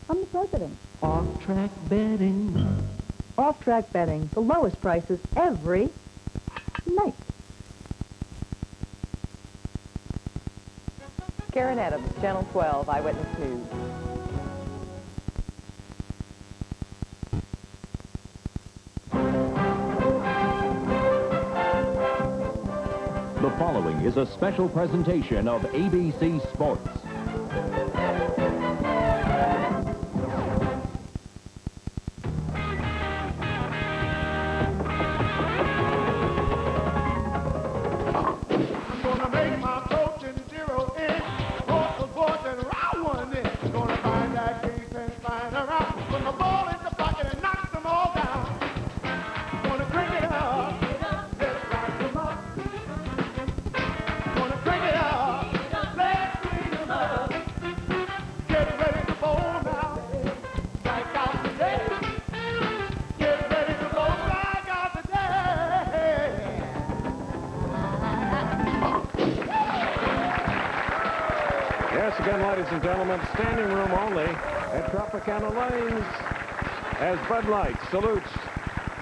I'm the president. Off-track betting. Off-track betting, the lowest prices every night. Karen Adams, Channel 12, Eyewitness News. The following is a special presentation of ABC Sports. Yes, again, ladies and gentlemen, standing room only at Tropicana Lanes as Bud Light salutes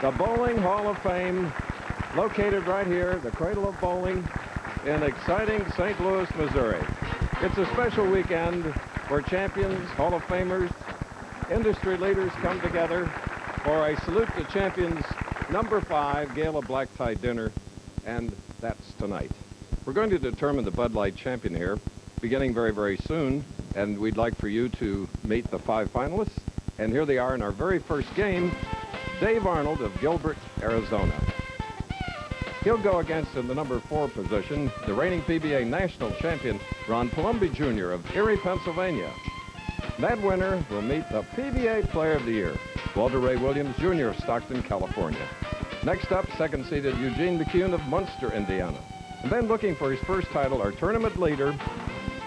the Bowling Hall of Fame, located right here, the cradle of bowling, in exciting St. Louis, Missouri. It's a special weekend where champions, Hall of Famers, industry leaders come together for a Salute to Champions #5 Gala Black Tie Dinner, and that's tonight. We're going to determine the Bud Light champion here, beginning very, very soon, and we'd like for you to meet the 5 finalists. And here they are in our very first game, Dave Arnold of Gilbert, Arizona. He'll go against, in the #4 position, the reigning PBA national champion, Ron Palombi Jr. of Erie, Pennsylvania. That winner will meet the PBA Player of the Year, Walter Ray Williams Jr. of Stockton, California. Next up, second-seeded Eugene McCune of Munster, Indiana. And then looking for his first title, our tournament leader,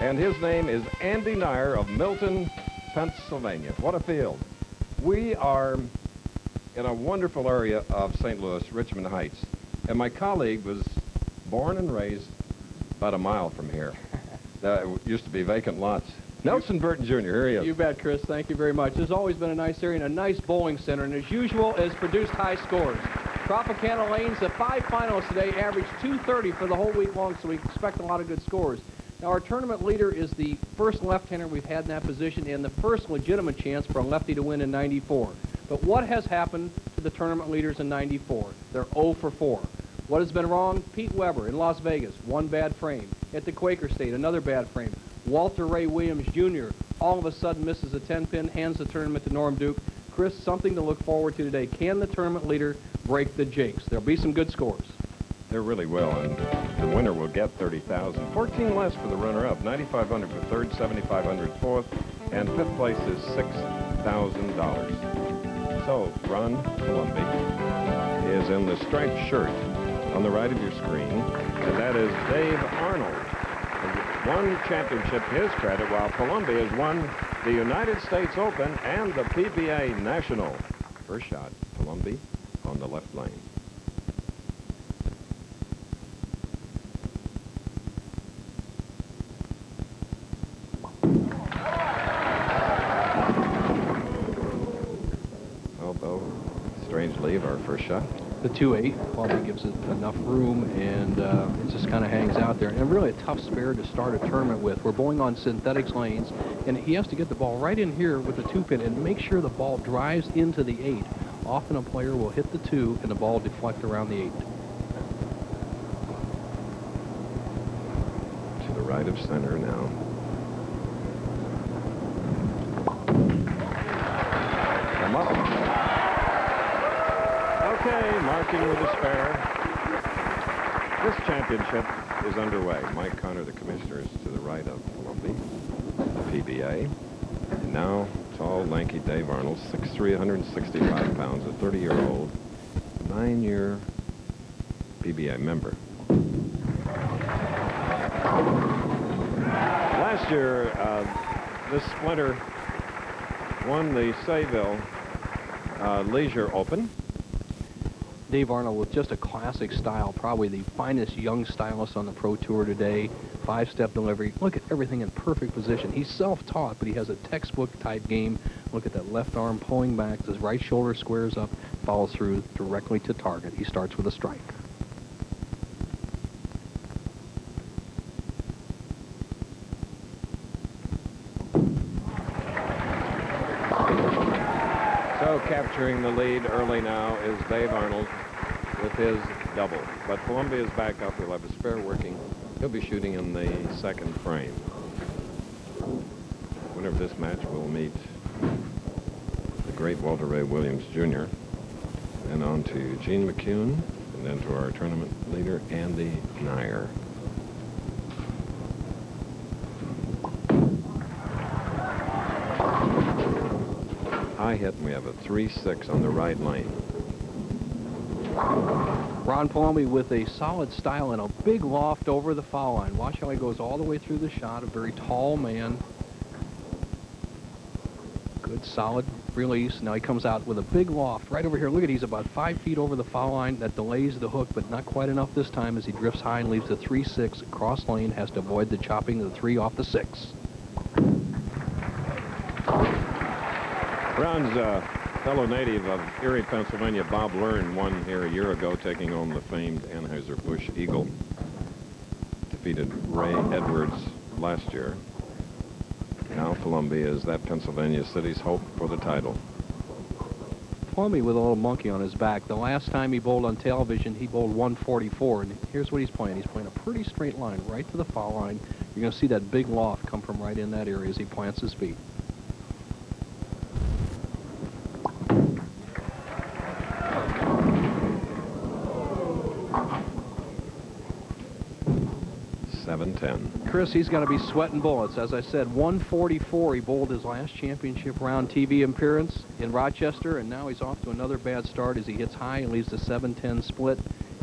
and his name is Andy Nyer of Milton, Pennsylvania. What a field. We are in a wonderful area of St. Louis, Richmond Heights. And my colleague was born and raised about a mile from here. There used to be vacant lots. Nelson Burton Jr., here he is. You bet, Chris. Thank you very much. There's always been a nice area and a nice bowling center, and as usual, has produced high scores. Tropicana Lanes, the 5 finalists today averaged 230 for the whole week long, so we expect a lot of good scores. Now, our tournament leader is the first left-hander we've had in that position and the first legitimate chance for a lefty to win in '94. But what has happened to the tournament leaders in '94? They're 0 for 4. What has been wrong? Pete Weber in Las Vegas, 1 bad frame. At the Quaker State, another bad frame. Walter Ray Williams Jr. all of a sudden misses a 10-pin, hands the tournament to Norm Duke. Chris, something to look forward to today. Can the tournament leader break the jinx? There'll be some good scores. There really will, and the winner will get $30,000. 14 less for the runner-up, $9,500 for third, $7,500 fourth, and fifth place is $6,000. So, Ron Palombi is in the striped shirt on the right of your screen, and that is Dave Arnold. Won championship to his credit, while Palombi has won the United States Open and the PBA National. First shot, Palombi on the left lane. Elbow, strange leave, our first shot. The 2-8 probably gives it enough room, and it just kind of hangs out there. And really a tough spare to start a tournament with. We're bowling on synthetics lanes, and he has to get the ball right in here with the 2-pin and make sure the ball drives into the 8. Often a player will hit the 2 and the ball deflect around the 8. To the right of center now. Come up. Okay, marking with a spare. This championship is underway. Mike Connor, the commissioner, is to the right of Palombi, the PBA. And now, tall, lanky Dave Arnold, 6'3", 165 pounds, a 30-year-old, 9-year PBA member. Last year, this splinter won the Sayville Leisure Open. Dave Arnold with just a classic style, probably the finest young stylist on the Pro Tour today. 5-step delivery. Look at everything in perfect position. He's self-taught, but he has a textbook-type game Look at that left arm pulling back. His right shoulder squares up, follows through directly to target. He starts with a strike. So capturing the lead early now is Dave Arnold with his double. But Palombi is back up. He'll have a spare working. He'll be shooting in the second frame. Winner of this match will meet the great Walter Ray Williams, Jr. And on to Gene McCune, and then to our tournament leader, Andy Nyer. High hit, and we have a 3-6 on the right lane. Ron Palombi with a solid style and a big loft over the foul line. Watch how he goes all the way through the shot. A very tall man. Good, solid release. Now he comes out with a big loft right over here. Look at, he's about 5 feet over the foul line. That delays the hook, but not quite enough this time as he drifts high and leaves the 3-6 across lane. Has to avoid the chopping of the 3 off the 6. Ron's fellow native of Erie, Pennsylvania, Bob Learn, won here a year ago, taking on the famed Anheuser-Busch Eagle. Defeated Ray Edwards last year. Now Palombi is that Pennsylvania city's hope for the title. Palombi with a little monkey on his back. The last time he bowled on television, he bowled 144, and here's what he's playing. He's playing a pretty straight line right to the foul line. You're going to see that big loft come from right in that area as he plants his feet. 7-10. Chris, he's going to be sweating bullets. As I said, 144. He bowled his last championship round TV appearance in Rochester, and now he's off to another bad start as he hits high and leaves the 7-10 split.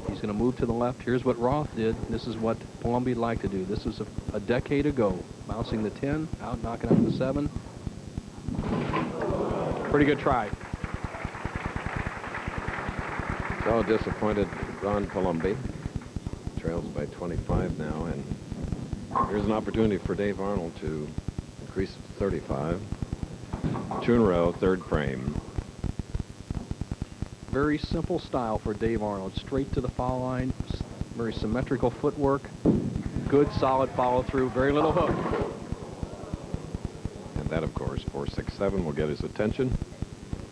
He's going to move to the left. Here's what Roth did. This is what Palombi'd like to do. This is a decade ago. Bouncing the 10, out, knocking out the 7. Pretty good try. So disappointed Ron Palombi. Trails by 25 now, and here's an opportunity for Dave Arnold to increase it to 35. 2 in a row, third frame. Very simple style for Dave Arnold. Straight to the foul line. Very symmetrical footwork. Good, solid follow-through. Very little hook. And that, of course, 4-6-7 will get his attention.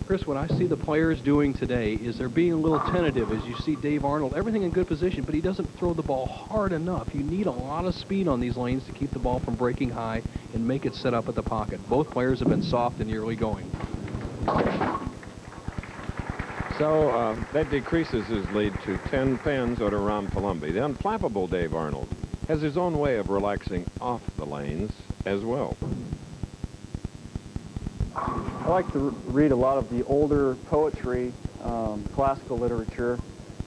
Chris, what I see the players doing today is they're being a little tentative as you see Dave Arnold, everything in good position, but he doesn't throw the ball hard enough. You need a lot of speed on these lanes to keep the ball from breaking high and make it set up at the pocket. Both players have been soft in the early going. So that decreases his lead to 10 pins over Ron Palombi. The unflappable Dave Arnold has his own way of relaxing off the lanes as well. I like to read a lot of the older poetry, classical literature.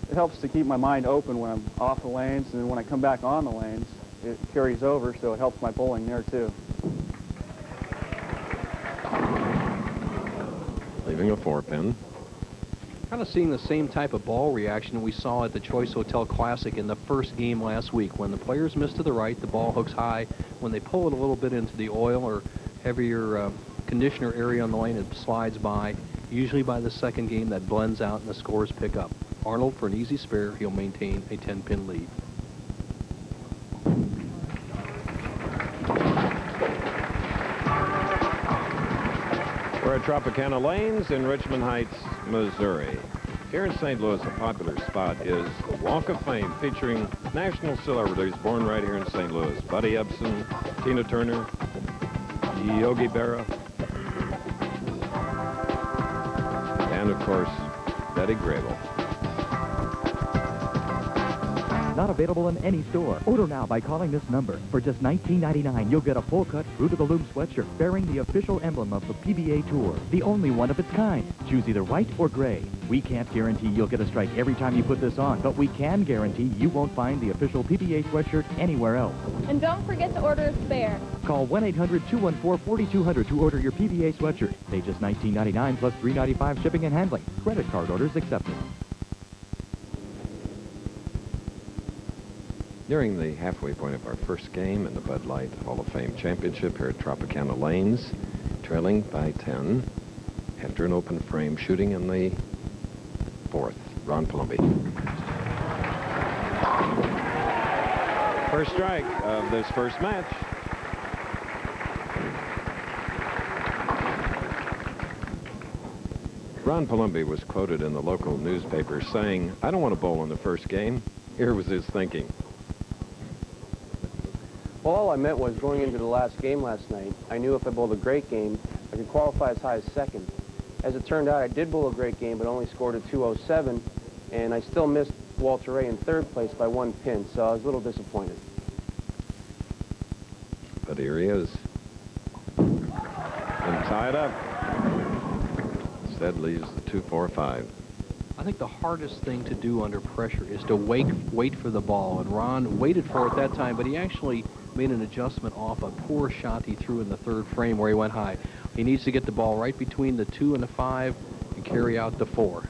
It helps to keep my mind open when I'm off the lanes, and then when I come back on the lanes, it carries over, so it helps my bowling there too. Leaving a 4-pin. Kind of seeing the same type of ball reaction we saw at the Choice Hotel Classic in the first game last week. When the players miss to the right, the ball hooks high. When they pull it a little bit into the oil or heavier conditioner area on the lane, it slides by. Usually by the second game, that blends out and the scores pick up. Arnold, for an easy spare, he'll maintain a 10-pin lead. We're at Tropicana Lanes in Richmond Heights, Missouri. Here in St. Louis, a popular spot is the Walk of Fame featuring national celebrities born right here in St. Louis. Buddy Ebsen, Tina Turner, Yogi Berra, and of course, Betty Grable. Not available in any store. Order now by calling this number. For just $19.99, you'll get a full-cut, fruit-of-the-loom sweatshirt bearing the official emblem of the PBA Tour, the only one of its kind. Choose either white or gray. We can't guarantee you'll get a strike every time you put this on, but we can guarantee you won't find the official PBA sweatshirt anywhere else. And don't forget to order a spare. Call 1-800-214-4200 to order your PBA sweatshirt. Pay just $19.99 plus $3.95 shipping and handling. Credit card orders accepted. Nearing the halfway point of our first game in the Bud Light Hall of Fame Championship here at Tropicana Lanes, trailing by 10. After an open frame, shooting in the fourth, Ron Palombi. First strike of this first match. Ron Palombi was quoted in the local newspaper saying, "I don't want to bowl in the first game." Here was his thinking. Well, all I meant was going into the last game last night, I knew if I bowled a great game, I could qualify as high as second. As it turned out, I did bowl a great game, but only scored a 207, and I still missed Walter Ray in third place by 1 pin, so I was a little disappointed. But here he is. And tied up. Instead leaves the 2-4-5. I think the hardest thing to do under pressure is to wait for the ball. And Ron waited for it that time, but he actually made an adjustment off a poor shot he threw in the third frame where he went high. He needs to get the ball right between the 2 and the 5 and carry out the 4.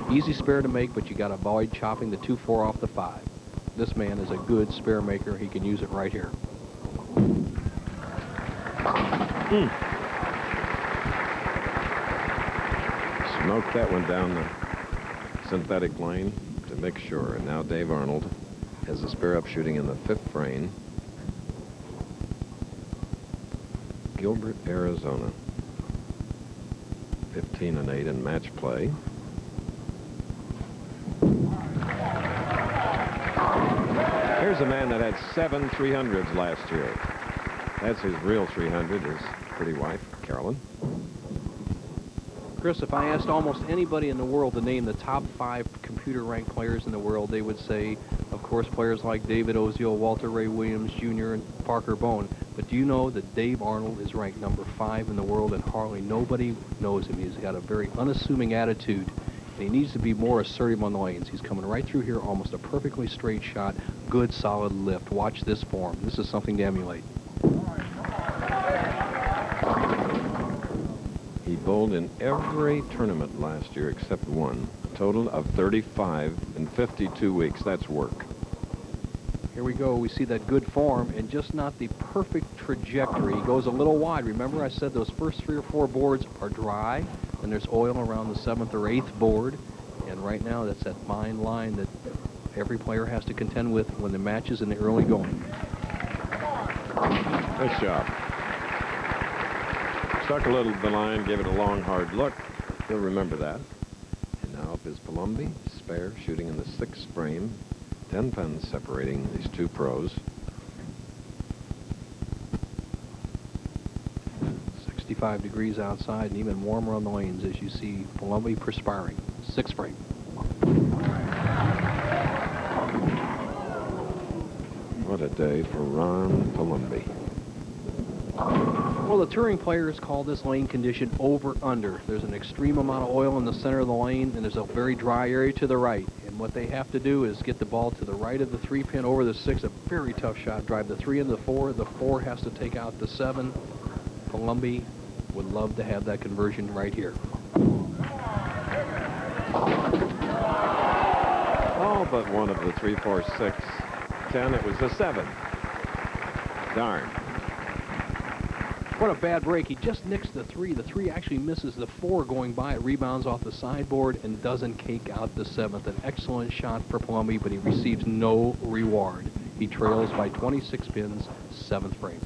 Easy spare to make, but you got to avoid chopping the 2-4 off the 5. This man is a good spare maker. He can use it right here. Smoked that one down the synthetic lane to make sure. And now Dave Arnold has a spare up shooting in the 5th frame. Gilbert, Arizona. 15-8 in match play. Here's a man that had 7 300s last year. That's his real 300, his pretty wife, Carolyn. Chris, if I asked almost anybody in the world to name the top 5 computer-ranked players in the world, they would say, of course, players like David Ozio, Walter Ray Williams Jr., and Parker Bone. But do you know that Dave Arnold is ranked number 5 in the world, and hardly nobody knows him? He's got a very unassuming attitude, and he needs to be more assertive on the lanes. He's coming right through here, almost a perfectly straight shot, good, solid lift. Watch this form. This is something to emulate. He bowled in every tournament last year except one. A total of 35 in 52 weeks. That's work. Here we go. We see that good form and just not the perfect trajectory. He goes a little wide. Remember I said those first 3 or 4 boards are dry, and there's oil around the 7th or 8th board. And right now that's that fine line that every player has to contend with when the match is in the early going. Nice job. Stuck a little to the line, gave it a long, hard look. He'll remember that. And now up is Palombi, spare, shooting in the 6th frame. 10 pins separating these 2 pros. 65 degrees outside and even warmer on the lanes as you see Palombi perspiring. 6th frame. What a day for Ron Palombi. Well, the touring players call this lane condition over-under. There's an extreme amount of oil in the center of the lane, and there's a very dry area to the right. And what they have to do is get the ball to the right of the 3-pin over the 6, a very tough shot. Drive the 3 into the 4. The 4 has to take out the 7. Palombi would love to have that conversion right here. All but one of the 3, 4, 6, 10. It was a 7. Darn. What a bad break. He just nicks the 3. The 3 actually misses the 4 going by. It rebounds off the sideboard and doesn't cake out the 7th. An excellent shot for Palombi, but he receives no reward. He trails by 26 pins, 7th frame.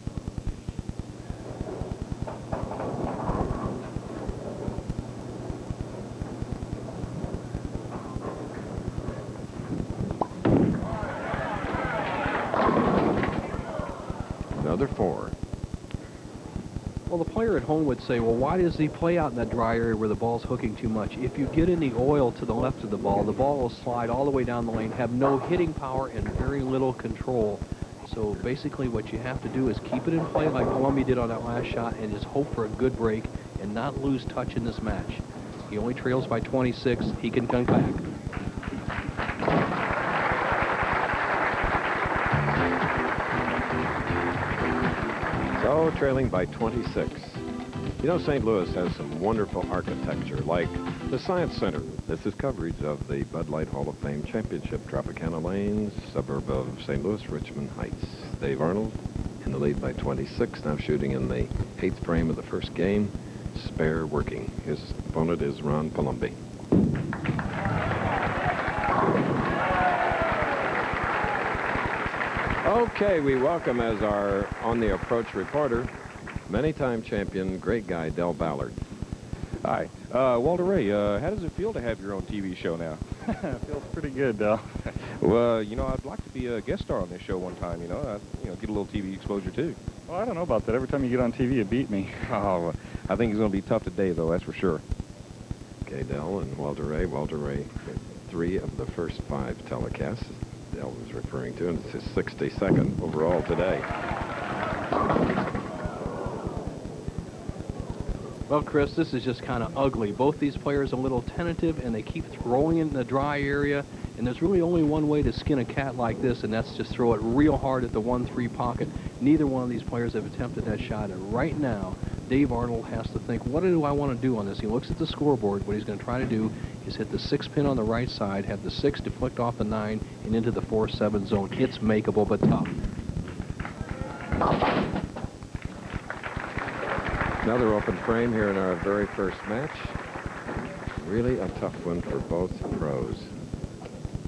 Another 4. Well, the player at home would say, well, why does he play out in that dry area where the ball's hooking too much? If you get any oil to the left of the ball will slide all the way down the lane, have no hitting power and very little control. So basically what you have to do is keep it in play like Palombi did on that last shot and just hope for a good break and not lose touch in this match. He only trails by 26. He can come back. So, trailing by 26. You know, St. Louis has some wonderful architecture, like the Science Center. This is coverage of the Bud Light Hall of Fame Championship. Tropicana Lanes, suburb of St. Louis, Richmond Heights. Dave Arnold in the lead by 26, now shooting in the 8th frame of the first game. spare working. His opponent is Ron Palombi. Okay, we welcome as our on the approach reporter, many-time champion, great guy, Del Ballard. Hi. Walter Ray, how does it feel to have your own TV show now? Feels pretty good, Del. Well, you know, I'd like to be a guest star on this show one time, you know, get a little TV exposure too. Well, I don't know about that. Every time you get on TV, you beat me. Oh, I think it's going to be tough today, though, that's for sure. Okay, Del and Walter Ray. Walter Ray, 3 of the first 5 telecasts Del was referring to, and it's his 62nd overall today. Well, Chris, this is just kind of ugly. Both these players are a little tentative, and they keep throwing it in the dry area. And there's really only one way to skin a cat like this, and that's just throw it real hard at the 1-3 pocket. Neither one of these players have attempted that shot. And right now, Dave Arnold has to think, what do I want to do on this? He looks at the scoreboard. What he's going to try to do is hit the 6 pin on the right side, have the 6 deflect off the 9 and into the 4-7 zone. It's makeable, but tough. Another open frame here in our very first match. Really a tough one for both pros.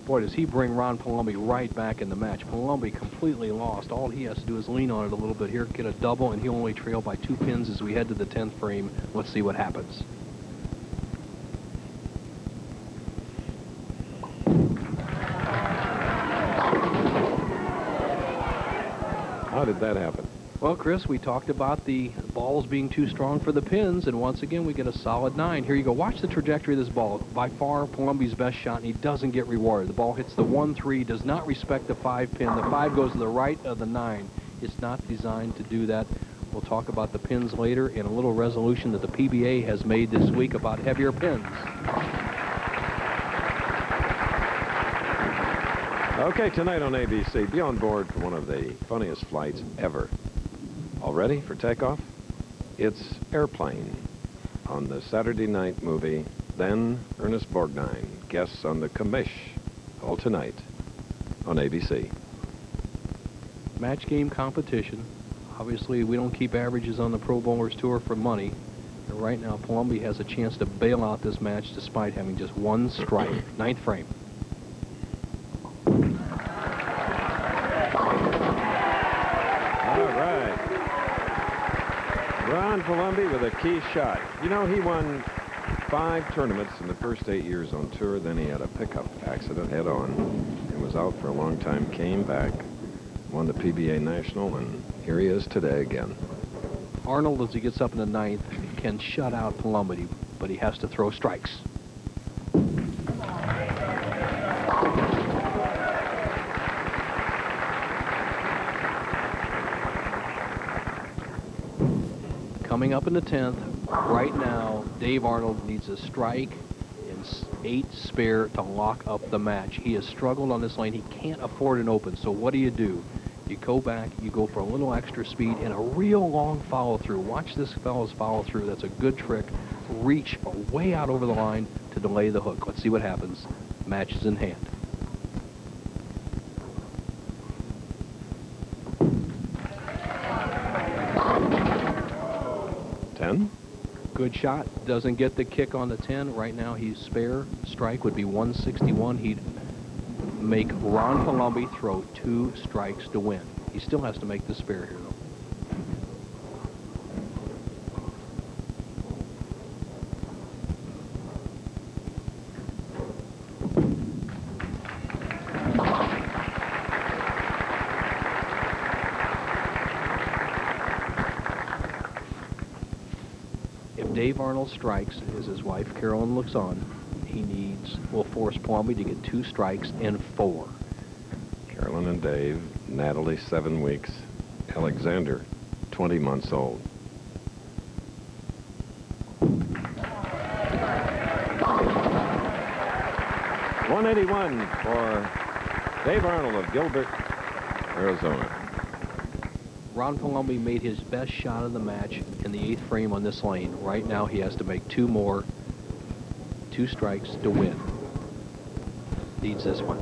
Boy, does he bring Ron Palombi right back in the match. Palombi completely lost. All he has to do is lean on it a little bit here, get a double, and he'll only trail by 2 pins as we head to the 10th frame. Let's see what happens. How did that happen? Well, Chris, we talked about the balls being too strong for the pins, and once again, we get a solid 9. Here you go. Watch the trajectory of this ball. By far, Palombi's best shot, and he doesn't get rewarded. The ball hits the 1-3, does not respect the 5 pin. The 5 goes to the right of the 9. It's not designed to do that. We'll talk about the pins later and a little resolution that the PBA has made this week about heavier pins. Okay, tonight on ABC, be on board for one of the funniest flights ever. All ready for takeoff? It's Airplane on the Saturday night movie, then Ernest Borgnine guests on the commish, all tonight on ABC. Match game competition. Obviously, we don't keep averages on the Pro Bowlers Tour for money. And right now, Palombi has a chance to bail out this match despite having just 1 strike. 9th frame. Ron Palombi with a key shot. You know, he won 5 tournaments in the first 8 years on tour. Then he had a pickup accident head-on and was out for a long time. Came back, won the PBA National, and here he is today again. Arnold, as he gets up in the 9th, can shut out Palombi, but he has to throw strikes. Coming up in the 10th, right now, Dave Arnold needs a strike and 8 spare to lock up the match. He has struggled on this lane. He can't afford an open, so what do? You go back, you go for a little extra speed and a real long follow-through. Watch this fellow's follow-through. That's a good trick. Reach way out over the line to delay the hook. Let's see what happens. Match is in hand. Good shot. Doesn't get the kick on the 10. Right now, he's spare. Strike would be 161. He'd make Ron Palombi throw 2 strikes to win. He still has to make the spare here, though. Dave Arnold strikes as his wife Carolyn looks on. Will force Palombi to get 2 strikes and 4. Carolyn and Dave, Natalie 7 weeks, Alexander 20 months old. .181 for Dave Arnold of Gilbert, Arizona. Ron Palombi made his best shot of the match in the 8th frame on this lane. Right now, he has to make 2 more, 2 strikes to win. Needs this one.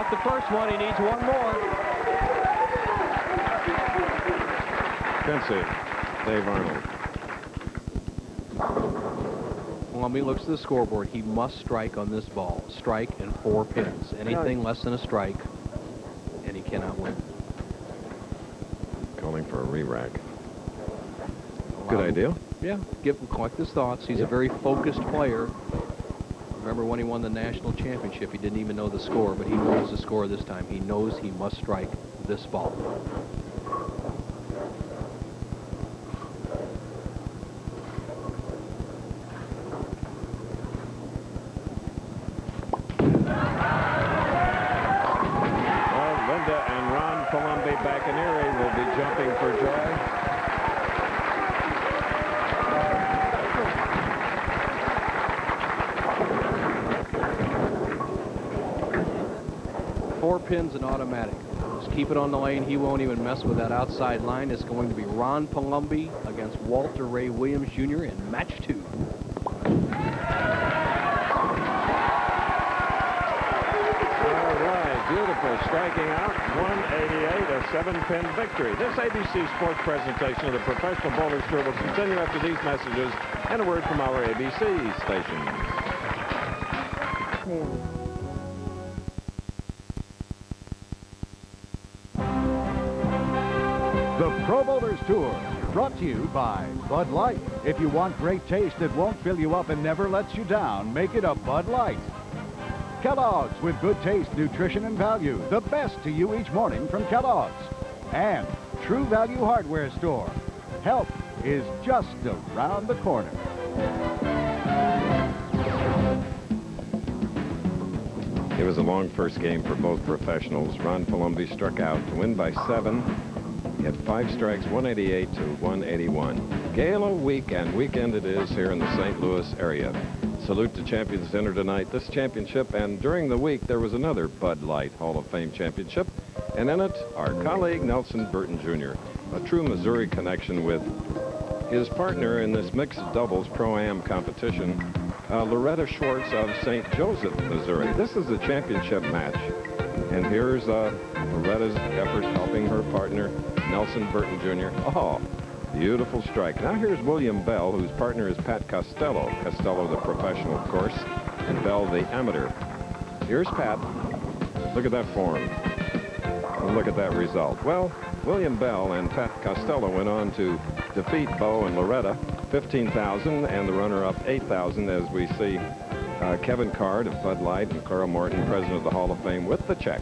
got the first one. He needs one more. Defensive, Dave Arnold. Palombi looks at the scoreboard. He must strike on this ball. Strike and 4 pins. Anything less than a strike, and he cannot win. Calling for a re-rack. Good idea. Yeah, collect his thoughts. He's a very focused player. Remember when he won the national championship, he didn't even know the score, but he knows the score this time. He knows he must strike this ball. Palombi Buccaneer will be jumping for joy. Four pins and automatic. Just keep it on the lane. He won't even mess with that outside line. It's going to be Ron Palombi against Walter Ray Williams Jr. in match 2. Beautiful striking out, 188, a 7-pin victory. This ABC Sports presentation of the Professional Bowlers Tour will continue after these messages and a word from our ABC stations. The Pro Bowlers Tour, brought to you by Bud Light. If you want great taste that won't fill you up and never lets you down, make it a Bud Light. Kellogg's, with good taste, nutrition, and value. The best to you each morning from Kellogg's. And True Value Hardware Store. Help is just around the corner. It was a long first game for both professionals. Ron Palombi struck out to win by 7. He had 5 strikes, 188 to 181. Gale of weekend it is here in the St. Louis area. Salute to champions dinner tonight. This championship, and during the week there was another Bud Light Hall of Fame championship, and in it our colleague Nelson Burton Jr., a true Missouri connection with his partner in this mixed doubles Pro-Am competition, Loretta Schwartz of St. Joseph, Missouri. This is the championship match, and here's Loretta's effort helping her partner Nelson Burton Jr. Oh, beautiful strike. Now here's William Bell, whose partner is Pat Costello. Costello, the professional, of course, and Bell, the amateur. Here's Pat. Look at that form. And look at that result. Well, William Bell and Pat Costello went on to defeat Bo and Loretta, 15,000, and the runner-up 8,000, as we see Kevin Card of Bud Light and Clara Morton, president of the Hall of Fame, with the check.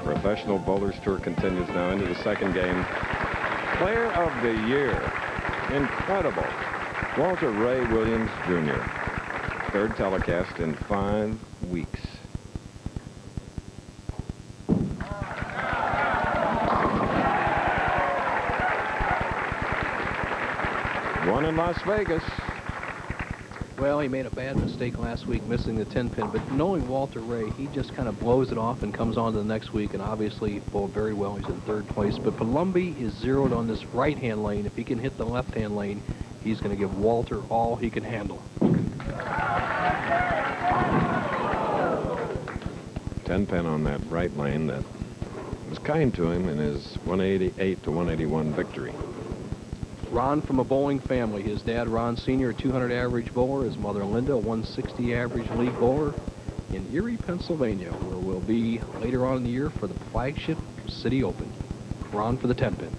Professional Bowlers Tour continues now into the second game. Player of the Year. Incredible. Walter Ray Williams, Jr. Third telecast in 5 weeks. One in Las Vegas. Well, he made a bad mistake last week, missing the 10-pin, but knowing Walter Ray, he just kind of blows it off and comes on to the next week, and obviously bowled very well. He's in 3rd place, but Palombi is zeroed on this right-hand lane. If he can hit the left-hand lane, he's going to give Walter all he can handle. 10-pin on that right lane that was kind to him in his 188 to 181 victory. Ron from a bowling family. His dad, Ron Sr., a 200 average bowler. His mother, Linda, a 160 average league bowler in Erie, Pennsylvania, where we'll be later on in the year for the flagship City Open. Ron for the 10-pin.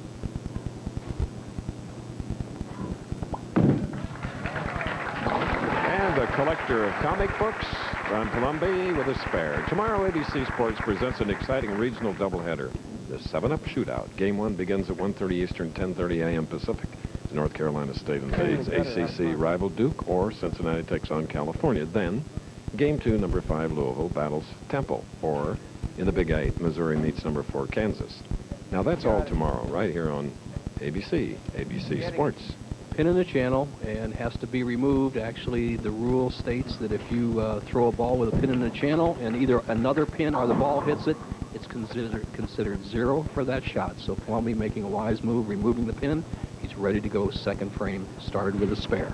And the collector of comic books, Ron Palombi, with a spare. Tomorrow, ABC Sports presents an exciting regional doubleheader. The 7-Up Shootout. Game 1 begins at 1:30 Eastern, 10:30 a.m. Pacific. North Carolina State invades ACC rival Duke, or Cincinnati takes on California. Then, Game 2, number 5 Louisville battles Temple, or in the Big 8, Missouri meets number 4 Kansas. Now that's all tomorrow, right here on ABC Sports. Pin in the channel and has to be removed. Actually, the rule states that if you throw a ball with a pin in the channel and either another pin or the ball hits it, it's considered 0 for that shot. So Palombi making a wise move, removing the pin. He's ready to go second frame, started with a spare.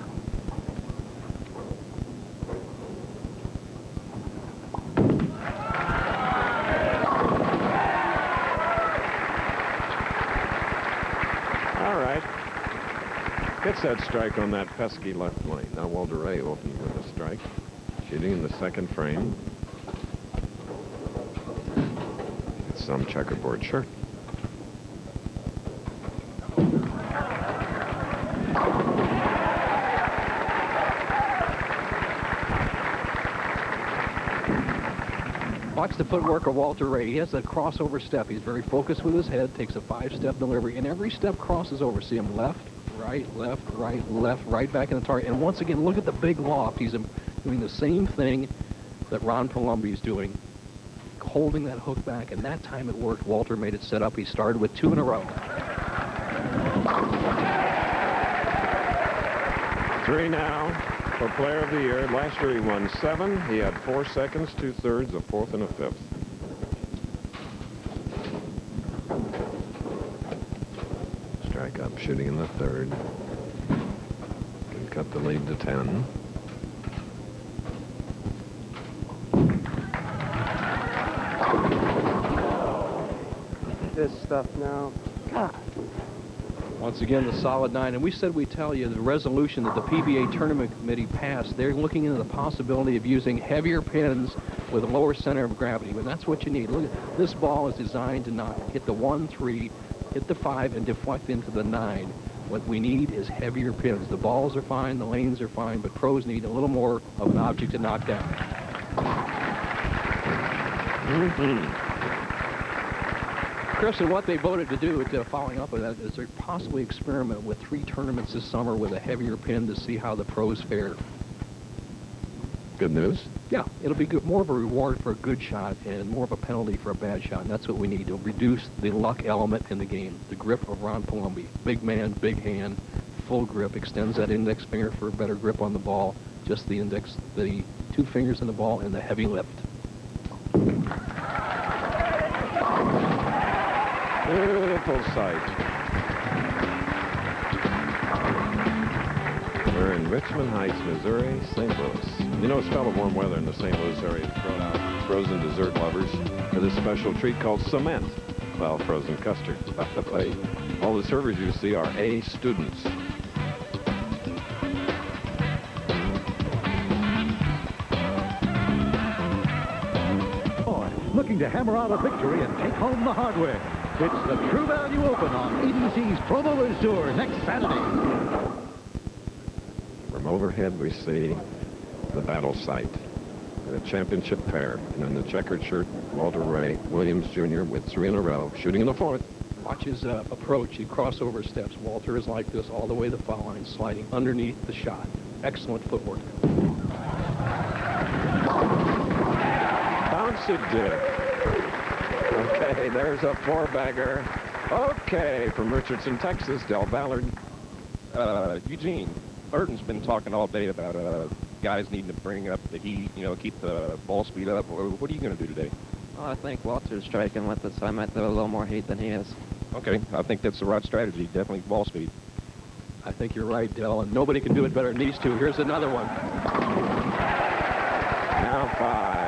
Gets that strike on that pesky left lane. Now Walter Ray opens with a strike. Shooting in the second frame. It's some checkerboard shirt. Watch the footwork of Walter Ray. He has that crossover step. He's very focused with his head, takes a 5-step delivery, and every step crosses over. See him left, right, right back in the target. And once again, look at the big loft. He's doing the same thing that Ron Palombi is doing, holding that hook back, and that time it worked. Walter made it set up. He started with 2 in a row. 3 now for Player of the Year. Last year he won 7. He had 4 seconds, 2/3, a 4th, and a 5th. Strike up, shooting in the 3rd. Can cut the lead to 10. This stuff now. God. Once again, the solid 9. And we said we'd tell you the resolution that the PBA Tournament Committee passed. They're looking into the possibility of using heavier pins with a lower center of gravity. And that's what you need. Look, this ball is designed to not hit the 1, 3, hit the 5, and deflect into the 9. What we need is heavier pins. The balls are fine, the lanes are fine, but pros need a little more of an object to knock down. Chris, and what they voted to do, following up with that, is they possibly experiment with 3 tournaments this summer with a heavier pin to see how the pros fare. Good news. Yeah, it'll be good, more of a reward for a good shot and more of a penalty for a bad shot. And that's what we need to reduce the luck element in the game. The grip of Ron Palombi. Big man, big hand, full grip, extends that index finger for a better grip on the ball. Just the index, the 2 fingers in the ball, and the heavy lift. Beautiful sight. We're in Richmond Heights, Missouri, St. Louis. You know, a spell of warm weather in the St. Louis area has thrown out frozen dessert lovers for this special treat called cement. Well, frozen custard, by the way. All the servers you see are A students. Looking to hammer out a victory and take home the hardware. It's the True Value Open on ABC's Pro Bowlers Tour next Saturday. From overhead, we see the battle site. The championship pair. And in the checkered shirt, Walter Ray Williams Jr. with 3 in a row, shooting in the 4th. Watch his approach. He crossover steps. Walter is like this all the way to the foul line, sliding underneath the shot. Excellent footwork. Bounce it did. Okay, there's a 4-bagger. Okay, from Richardson, Texas, Del Ballard. Eugene, Burton's been talking all day about guys needing to bring up the heat, you know, keep the ball speed up. What are you going to do today? Well, I think Walter's striking with it, so I might throw a little more heat than he is. Okay, I think that's the right strategy. Definitely ball speed. I think you're right, Del, and nobody can do it better than these two. Here's another one. Now 5.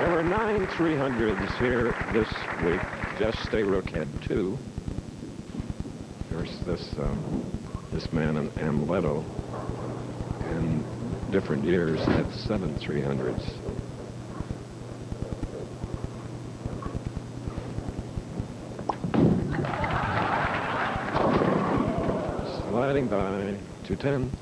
There were 9 300s here this week. Just Stay Rook had 2. There's this man in Amleto in different years had 7 300s. Sliding by 210.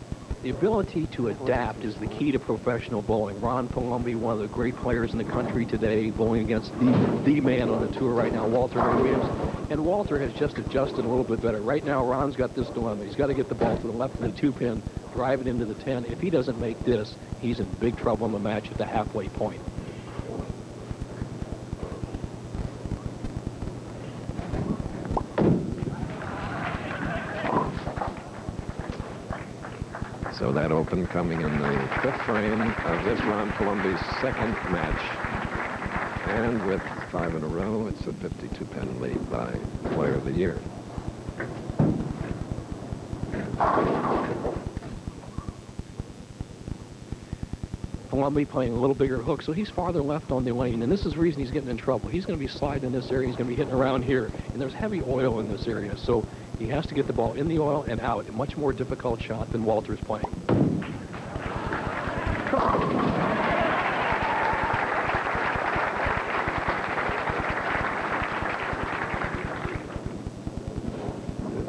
The ability to adapt is the key to professional bowling. Ron Palombi, one of the great players in the country today, bowling against the man on the tour right now, Walter Williams. And Walter has just adjusted a little bit better. Right now, Ron's got this dilemma. He's got to get the ball to the left of the 2-pin, drive it into the 10. If he doesn't make this, he's in big trouble in the match at the halfway point. So that open coming in the 5th frame of this Ron Palombi's 2nd match. And with 5 in a row, it's a 52-pin lead by Player of the Year. Palombi playing a little bigger hook, so he's farther left on the lane, and this is the reason he's getting in trouble. He's going to be sliding in this area. He's going to be hitting around here, and there's heavy oil in this area, so he has to get the ball in the oil and out. A much more difficult shot than Walter's playing.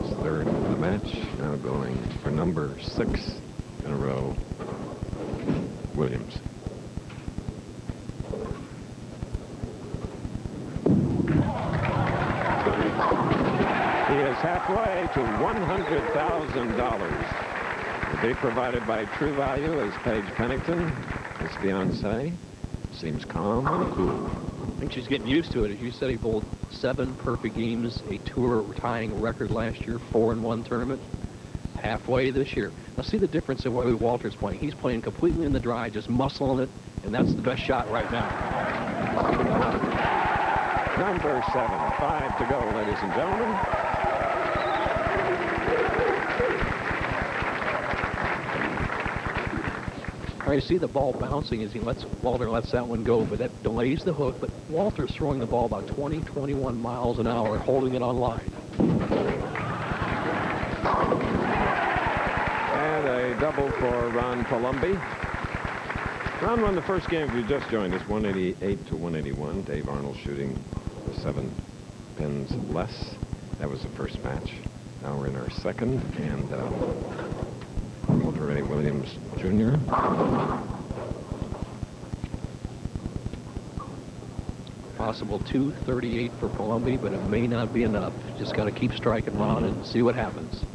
His third of the match, now going for number 6 in a row, Williams. He is halfway to $100,000. Will be provided by True Value as Paige Pennington. His fiancée seems calm and cool. I think she's getting used to it. As you said, he bowled 7 perfect games, a tour tying record last year, 4-1 tournament. Halfway this year. Now see the difference in what Walter's playing. He's playing completely in the dry, just muscling it, and that's the best shot right now. Number 7, 5 to go, ladies and gentlemen. All right, you see the ball bouncing as Walter lets that one go, but that delays the hook. But Walter's throwing the ball about 20, 21 miles an hour, holding it on line. And a double for Ron Palombi. Ron won the first game if you just joined us, 188 to 181. Dave Arnold shooting 7 pins less. That was the first match. Now we're in our second, and Walter Ray Williams Jr. Possible 238 for Palombi, but it may not be enough. Just got to keep striking Ron and see what happens.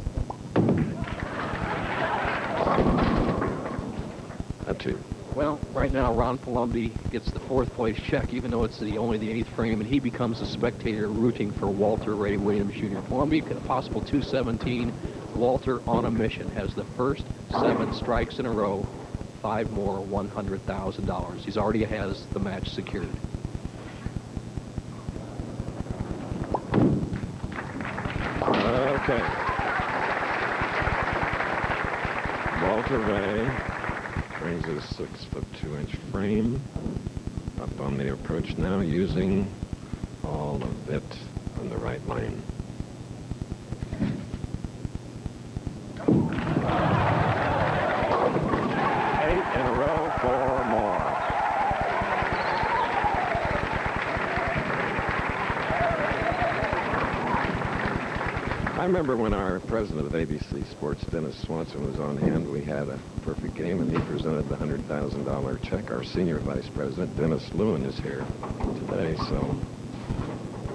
A 2. Well, right now, Ron Palombi gets the 4th place check, even though it's only the 8th frame, and he becomes a spectator rooting for Walter Ray Williams Jr. Palombi, a possible 217. Walter on a mission, has the first 7 strikes in a row, 5 more, $100,000. He's already has the match secured. Okay. Walter Ray brings his 6'2" frame up on the approach now, using all of it on the right lane. In a row, 4 more. I remember when our president of ABC Sports, Dennis Swanson, was on hand, we had a perfect game, and he presented the $100,000 check. Our senior vice president, Dennis Lewin, is here today, so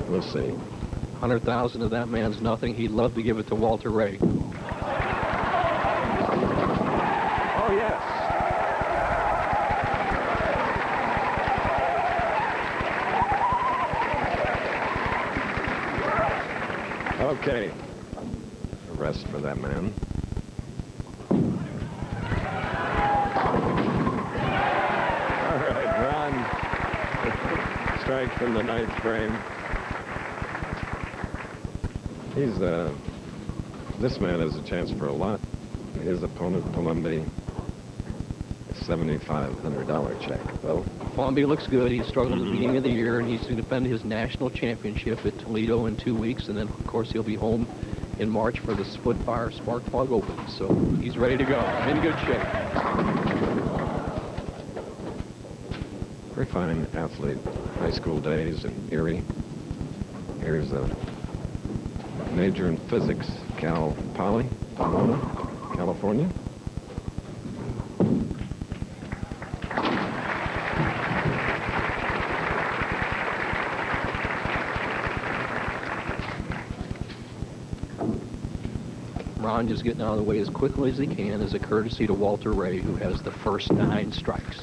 we'll see. 100,000 of that man's nothing. He'd love to give it to Walter Ray. Oh, yes. Okay. A rest for that man. All right, Ron. Strike from the 9th frame. He's, this man has a chance for a lot. His opponent, Palombi, a $7,500 check, though. Palombi looks good. He struggled at the beginning of the year, and he's to defend his national championship at Toledo in 2 weeks, and then, of course, he'll be home in March for the Spitfire Spark Plug Open. So he's ready to go. In good shape. Very fine athlete. High school days in Erie. Here's a major in physics, Cal Poly, Pomona, California. Ron just getting out of the way as quickly as he can as a courtesy to Walter Ray, who has the first 9 strikes.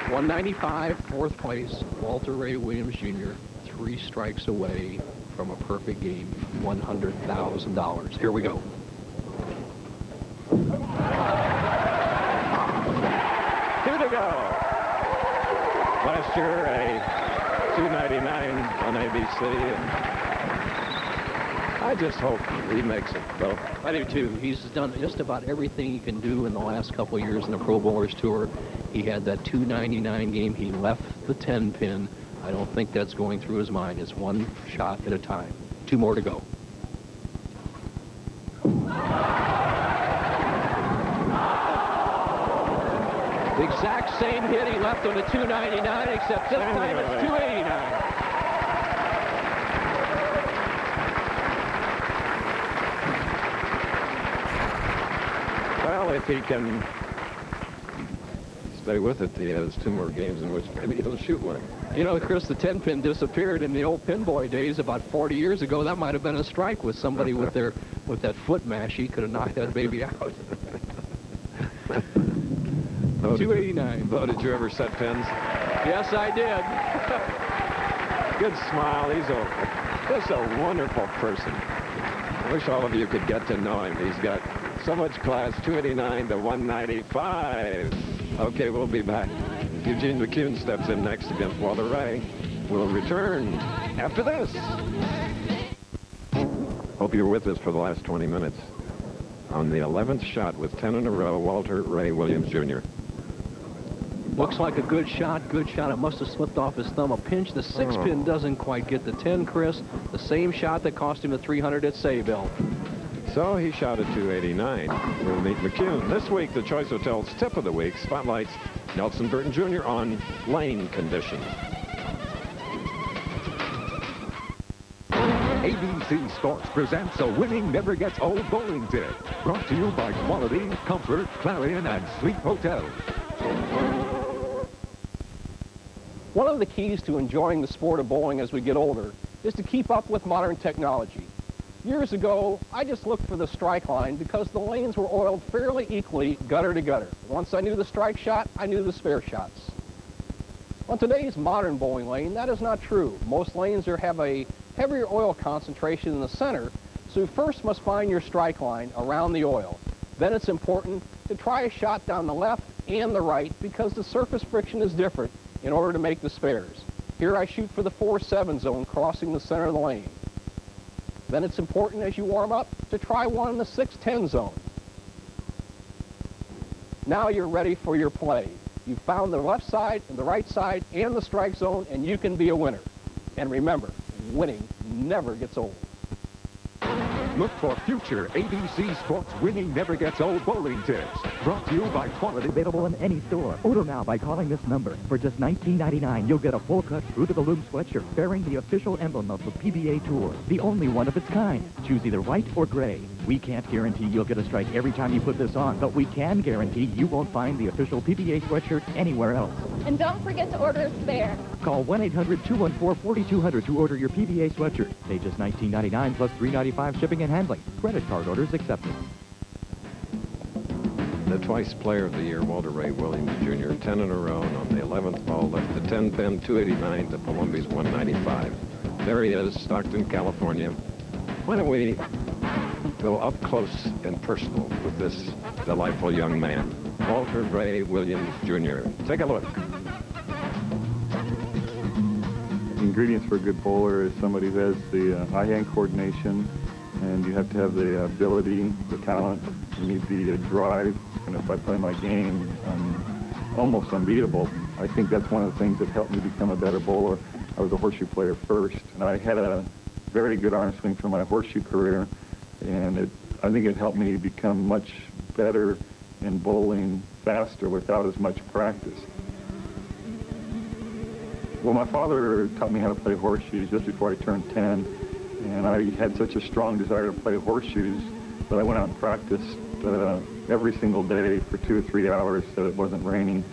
$195, 4th place, Walter Ray Williams Jr., 3 strikes away from a perfect game, $100,000. Here we go. 2 to go. Last year, a $2.99 on ABC, and I just hope he makes it, though. I do too. He's done just about everything he can do in the last couple of years in the Pro Bowlers Tour. He had that 299 game. He left the 10 pin. I don't think that's going through his mind. It's one shot at a time. 2 more to go. The exact same hit he left on the 299, except this time it's 289. Well, if he can stay with it, he has 2 more games in which maybe he'll shoot one. You know, Chris, the 10 pin disappeared in the old pinboy days about 40 years ago. That might have been a strike with somebody with that foot mash. He could have knocked that baby out. 289. Bo, did you ever set pins? Yes, I did. Good smile. He's just a wonderful person. I wish all of you could get to know him. He's got so much class, 289 to 195. Okay, we'll be back. Eugene McCune steps in next against Walter Ray. We'll return after this. Hope you're with us for the last 20 minutes. On the 11th shot with 10 in a row, Walter Ray Williams, Jr. Looks like a good shot, good shot. It must have slipped off his thumb a pinch. The 6 pin doesn't quite get the 10, Chris. The same shot that cost him the 300 at Sayville. So he shot at 289. We'll meet McCune. This week, the Choice Hotels Tip of the Week spotlights Nelson Burton Jr. on lane conditions. ABC Sports presents a winning never gets old bowling tip. Brought to you by Quality, Comfort, Clarion, and Sleep Hotels. One of the keys to enjoying the sport of bowling as we get older is to keep up with modern technology. Years ago, I just looked for the strike line because the lanes were oiled fairly equally gutter to gutter. Once I knew the strike shot, I knew the spare shots. On today's modern bowling lane, that is not true. Most lanes have a heavier oil concentration in the center, so you first must find your strike line around the oil. Then it's important to try a shot down the left and the right because the surface friction is different in order to make the spares. Here I shoot for the 4-7 zone crossing the center of the lane. Then it's important as you warm up to try one in the 6-10 zone. Now you're ready for your play. You've found the left side, and the right side, and the strike zone, and you can be a winner. And remember, winning never gets old. Look for future ABC Sports winning never gets old bowling tips. Brought to you by Quality. Available in any store. Order now by calling this number. For just $19.99, you'll get a full-cut Fruit of the Loom sweatshirt bearing the official emblem of the PBA Tour, the only one of its kind. Choose either white or gray. We can't guarantee you'll get a strike every time you put this on, but we can guarantee you won't find the official PBA sweatshirt anywhere else. And don't forget to order a spare. Call 1-800-214-4200 to order your PBA sweatshirt. Pay just $19.99 plus $3.95 shipping and handling. Credit card orders accepted. The twice Player of the Year, Walter Ray Williams, Jr., 10 in a row, and on the 11th ball left the 10 pin, 289 to Palombi's 195. There he is, Stockton, California. Why don't we go up close and personal with this delightful young man, Walter Ray Williams, Jr. Take a look. Ingredients for a good bowler is somebody who has the eye-hand coordination, and you have to have the ability, the talent. You need the drive. And if I play my game, I'm almost unbeatable. I think that's one of the things that helped me become a better bowler. I was a horseshoe player first, and I had a very good arm swing for my horseshoe career, and I think it helped me become much better in bowling faster without as much practice. Well, my father taught me how to play horseshoes just before I turned 10, and I had such a strong desire to play horseshoes that I went out and practiced every single day for 2 or 3 hours so it wasn't raining,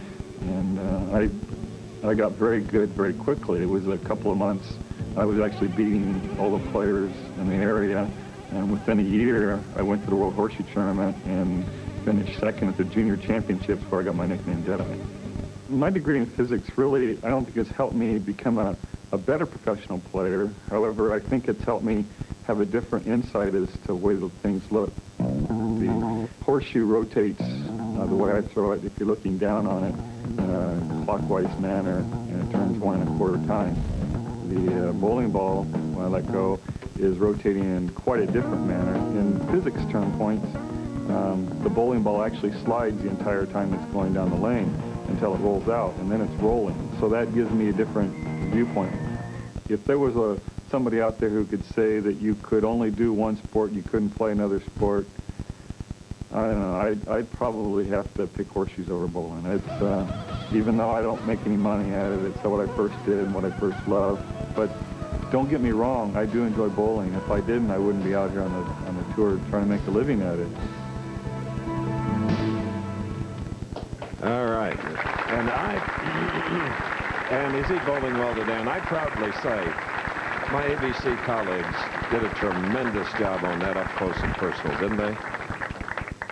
and I got very good very quickly. It was a couple of months. I was actually beating all the players in the area, and within a year I went to the World Horseshoe Tournament and finished second at the Junior Championships where I got my nickname Jedi. My degree in physics really, I don't think it's helped me become a better professional player. However, I think it's helped me have a different insight as to the way the things look. The horseshoe rotates the way I throw it if you're looking down on it in a clockwise manner, and it turns 1 1/4 times. The bowling ball, when I let go, is rotating in quite a different manner. In physics term points, the bowling ball actually slides the entire time it's going down the lane until it rolls out, and then it's rolling. So that gives me a different viewpoint. If there was somebody out there who could say that you could only do one sport, you couldn't play another sport, I don't know, I'd probably have to pick horseshoes over bowling. It's, even though I don't make any money at it, it's what I first did and what I first loved. But don't get me wrong, I do enjoy bowling. If I didn't, I wouldn't be out here on the tour trying to make a living at it. All right. And is he bowling well today? And I proudly say my ABC colleagues did a tremendous job on that up close and personal, didn't they?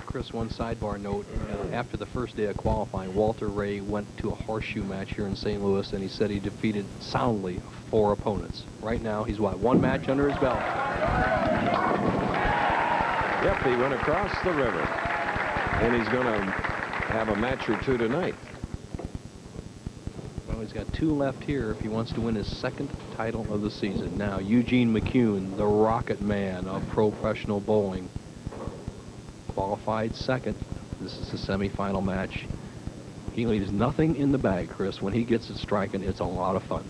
Chris, one sidebar note. After the first day of qualifying, Walter Ray went to a horseshoe match here in St. Louis, and he said he defeated soundly 4 opponents. Right now, he's, what, 1 match under his belt? Yep, he went across the river, and he's going to have a match or 2 tonight. Well, he's got 2 left here if he wants to win his 2nd title of the season. Now, Eugene McCune, the rocket man of professional bowling, qualified 2nd. This is the semifinal match. He leaves nothing in the bag, Chris. When he gets it striking, it's a lot of fun.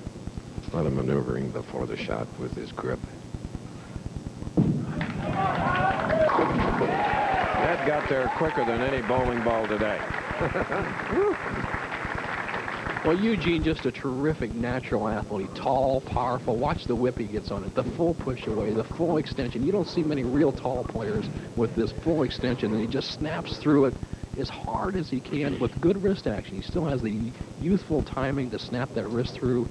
A lot of maneuvering before the shot with his grip. That got there quicker than any bowling ball today. Well, Eugene, just a terrific natural athlete. Tall, powerful. Watch the whip he gets on it. The full push away, the full extension. You don't see many real tall players with this full extension, and he just snaps through it as hard as he can with good wrist action. He still has the youthful timing to snap that wrist through.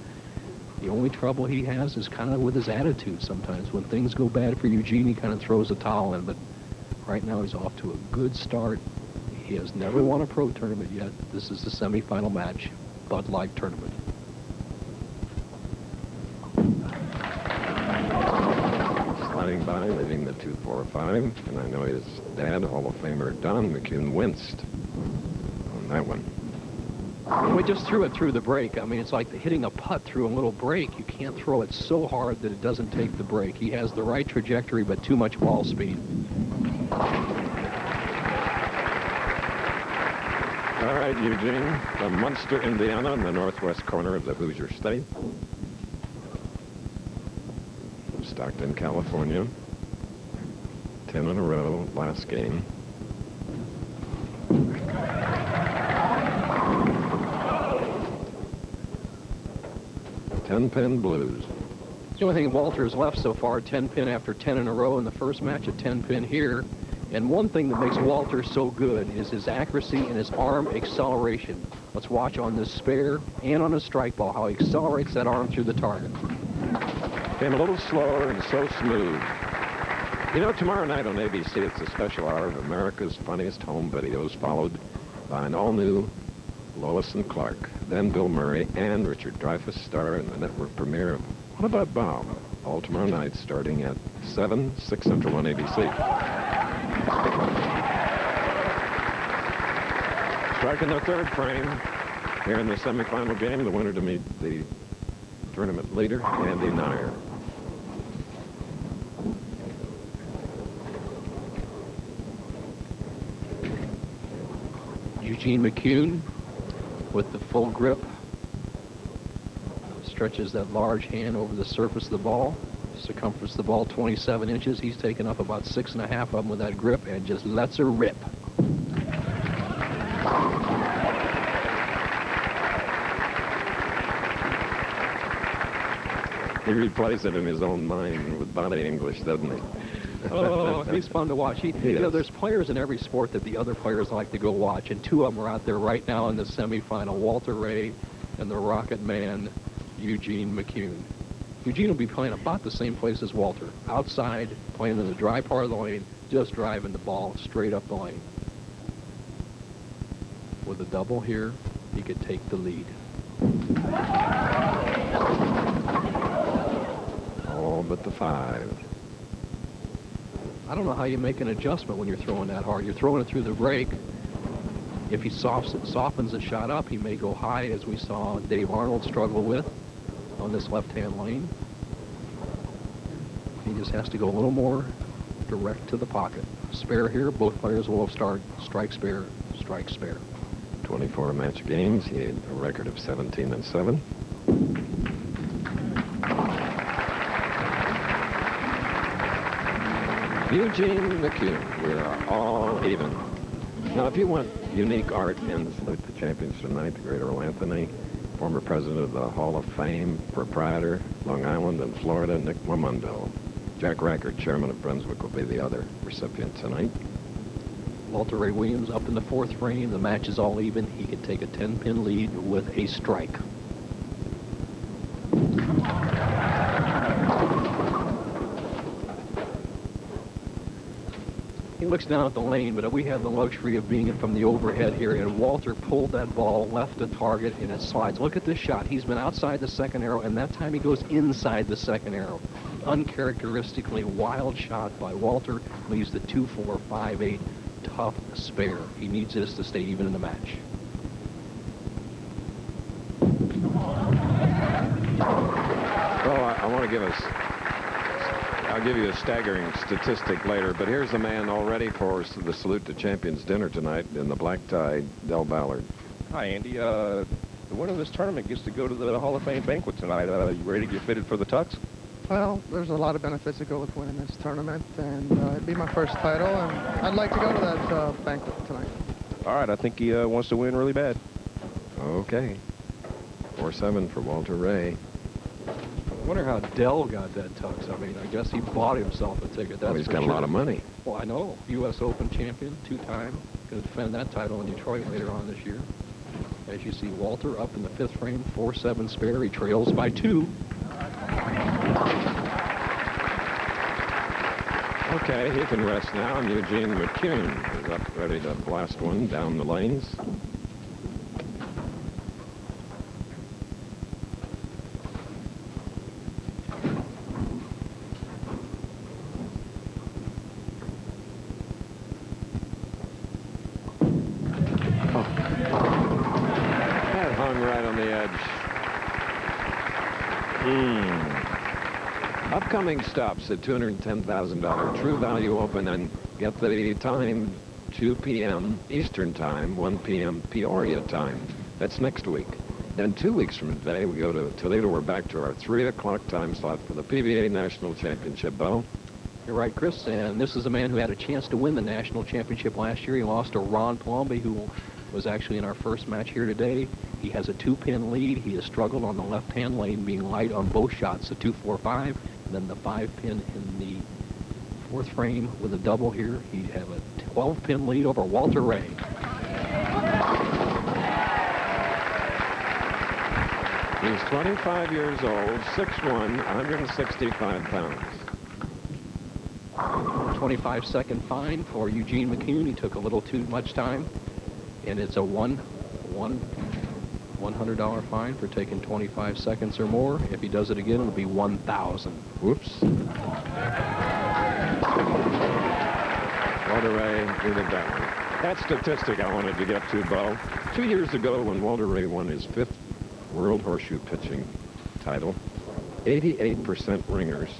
The only trouble he has is kind of with his attitude sometimes. When things go bad for Eugene, he kind of throws a towel in, but right now he's off to a good start. He has never won a pro tournament yet. This is the semifinal match. Bud Light tournament. Sliding by, leaving the 2-4-5, and I know his dad, Hall of Famer Don McCune, winced on that one. We just threw it through the break. I mean, it's like hitting a putt through a little break. You can't throw it so hard that it doesn't take the break. He has the right trajectory, but too much ball speed. All right, Eugene, from Munster, Indiana, in the northwest corner of the Hoosier State. Stockton, California. 10 in a row, last game. Ten-pin blues. The only thing Walter's left so far, 10-pin after 10 in a row in the first match, a 10-pin here. And one thing that makes Walter so good is his accuracy and his arm acceleration. Let's watch on this spare and on a strike ball how he accelerates that arm through the target. Came a little slower and so smooth. You know, tomorrow night on ABC, it's a special hour of America's Funniest Home Videos, followed by an all-new Lois and Clark, then Bill Murray and Richard Dreyfuss star in the network premiere of What About Bob? All tomorrow night, starting at 7, 6 Central on ABC. Striking the 3rd frame here in the semifinal game, the winner to meet the tournament leader, Andy Nair. Eugene McCune with the full grip. Stretches that large hand over the surface of the ball. Circumference of the ball 27 inches. He's taken up about 6.5 of them with that grip and just lets her rip. He replays it in his own mind with body English, doesn't he? Oh, he's fun to watch. You know, there's players in every sport that the other players like to go watch, and 2 of them are out there right now in the semifinal, Walter Ray and the Rocket Man, Eugene McCune. Eugene will be playing about the same place as Walter, outside, playing in the dry part of the lane, just driving the ball straight up the lane. With a double here, he could take the lead. All but the 5. I don't know how you make an adjustment when you're throwing that hard. You're throwing it through the break. If he softens the shot up, he may go high, as we saw Dave Arnold struggle with on this left-hand lane. He just has to go a little more direct to the pocket. Spare here, both players will start strike spare, strike spare. 24 match games. He had a record of 17-7. Eugene McCune, we are all even. Now, if you want unique art in the Salute the Champions tonight, the great Earl Anthony, former president of the Hall of Fame, proprietor, Long Island and Florida, Nick Wamundo. Jack Rackard, chairman of Brunswick, will be the other recipient tonight. Walter Ray Williams up in the fourth frame. The match is all even. He can take a 10-pin lead with a strike. He looks down at the lane, but we have the luxury of being from the overhead here, and Walter pulled that ball left the target, and it slides. Look at this shot. He's been outside the second arrow, and that time he goes inside the second arrow. Uncharacteristically wild shot by Walter. Leaves the 2-4, 5-8 tough spare. He needs this to stay even in the match. Well, I want to give us... I'll give you a staggering statistic later, but here's the man all ready for the Salute to Champions dinner tonight in the black tie, Del Ballard. Hi, Andy. The winner of this tournament gets to go to the Hall of Fame banquet tonight. You ready to get fitted for the tux? Well, there's a lot of benefits that go with winning this tournament, and it'd be my first title, and I'd like to go to that banquet tonight. All right, I think he wants to win really bad. Okay. 4-7 for Walter Ray. I wonder how Dell got that tux. I mean, I guess he bought himself a ticket. That's Well, he's got a lot of money. Well, I know. U.S. Open champion, 2-time. Going to defend that title in Detroit later on this year. As you see, Walter up in the fifth frame, 4-7 spare. He trails by 2. Okay, he can rest now, and Eugene McCune is up ready to blast one down the lanes. That hung right on the edge. Upcoming stops at $210,000 True Value Open, and get the time 2 p.m. Eastern Time, 1 p.m. Peoria time. That's next week. Then 2 weeks from today, we go to Toledo. We're back to our 3 o'clock time slot for the PBA National Championship. Bo? You're right, Chris. And this is a man who had a chance to win the national championship last year. He lost to Ron Palombi, who was actually in our first match here today. He has a 2-pin lead. He has struggled on the left-hand lane, being light on both shots, the 2-4-5, and then the 5-pin in the fourth frame with a double here. He'd have a 12-pin lead over Walter Ray. He's 25 years old, 6'1", 165 pounds. 25-second fine for Eugene McCune. He took a little too much time, and it's a $100 fine for taking 25 seconds or more. If he does it again, it'll be $1,000. Whoops. Walter Ray did that one. That statistic I wanted to get to, Bo. 2 years ago, when Walter Ray won his 5th World Horseshoe Pitching title, 88% ringers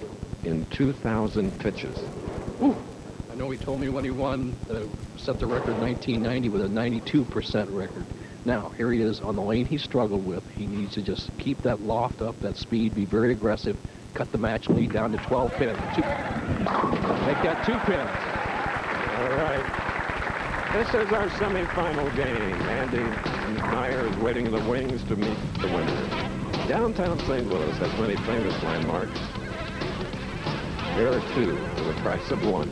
in 2,000 pitches. Ooh. I know he told me when he won, set the record in 1990 with a 92% record. Now, here he is on the lane he struggled with. He needs to just keep that loft up, that speed, be very aggressive, cut the match lead down to 12 pins. Make that 2 pins. All right. This is our semifinal game. Andy Meyer is waiting in the wings to meet the winner. Downtown St. Louis has many famous landmarks. Here are 2 for the price of 1.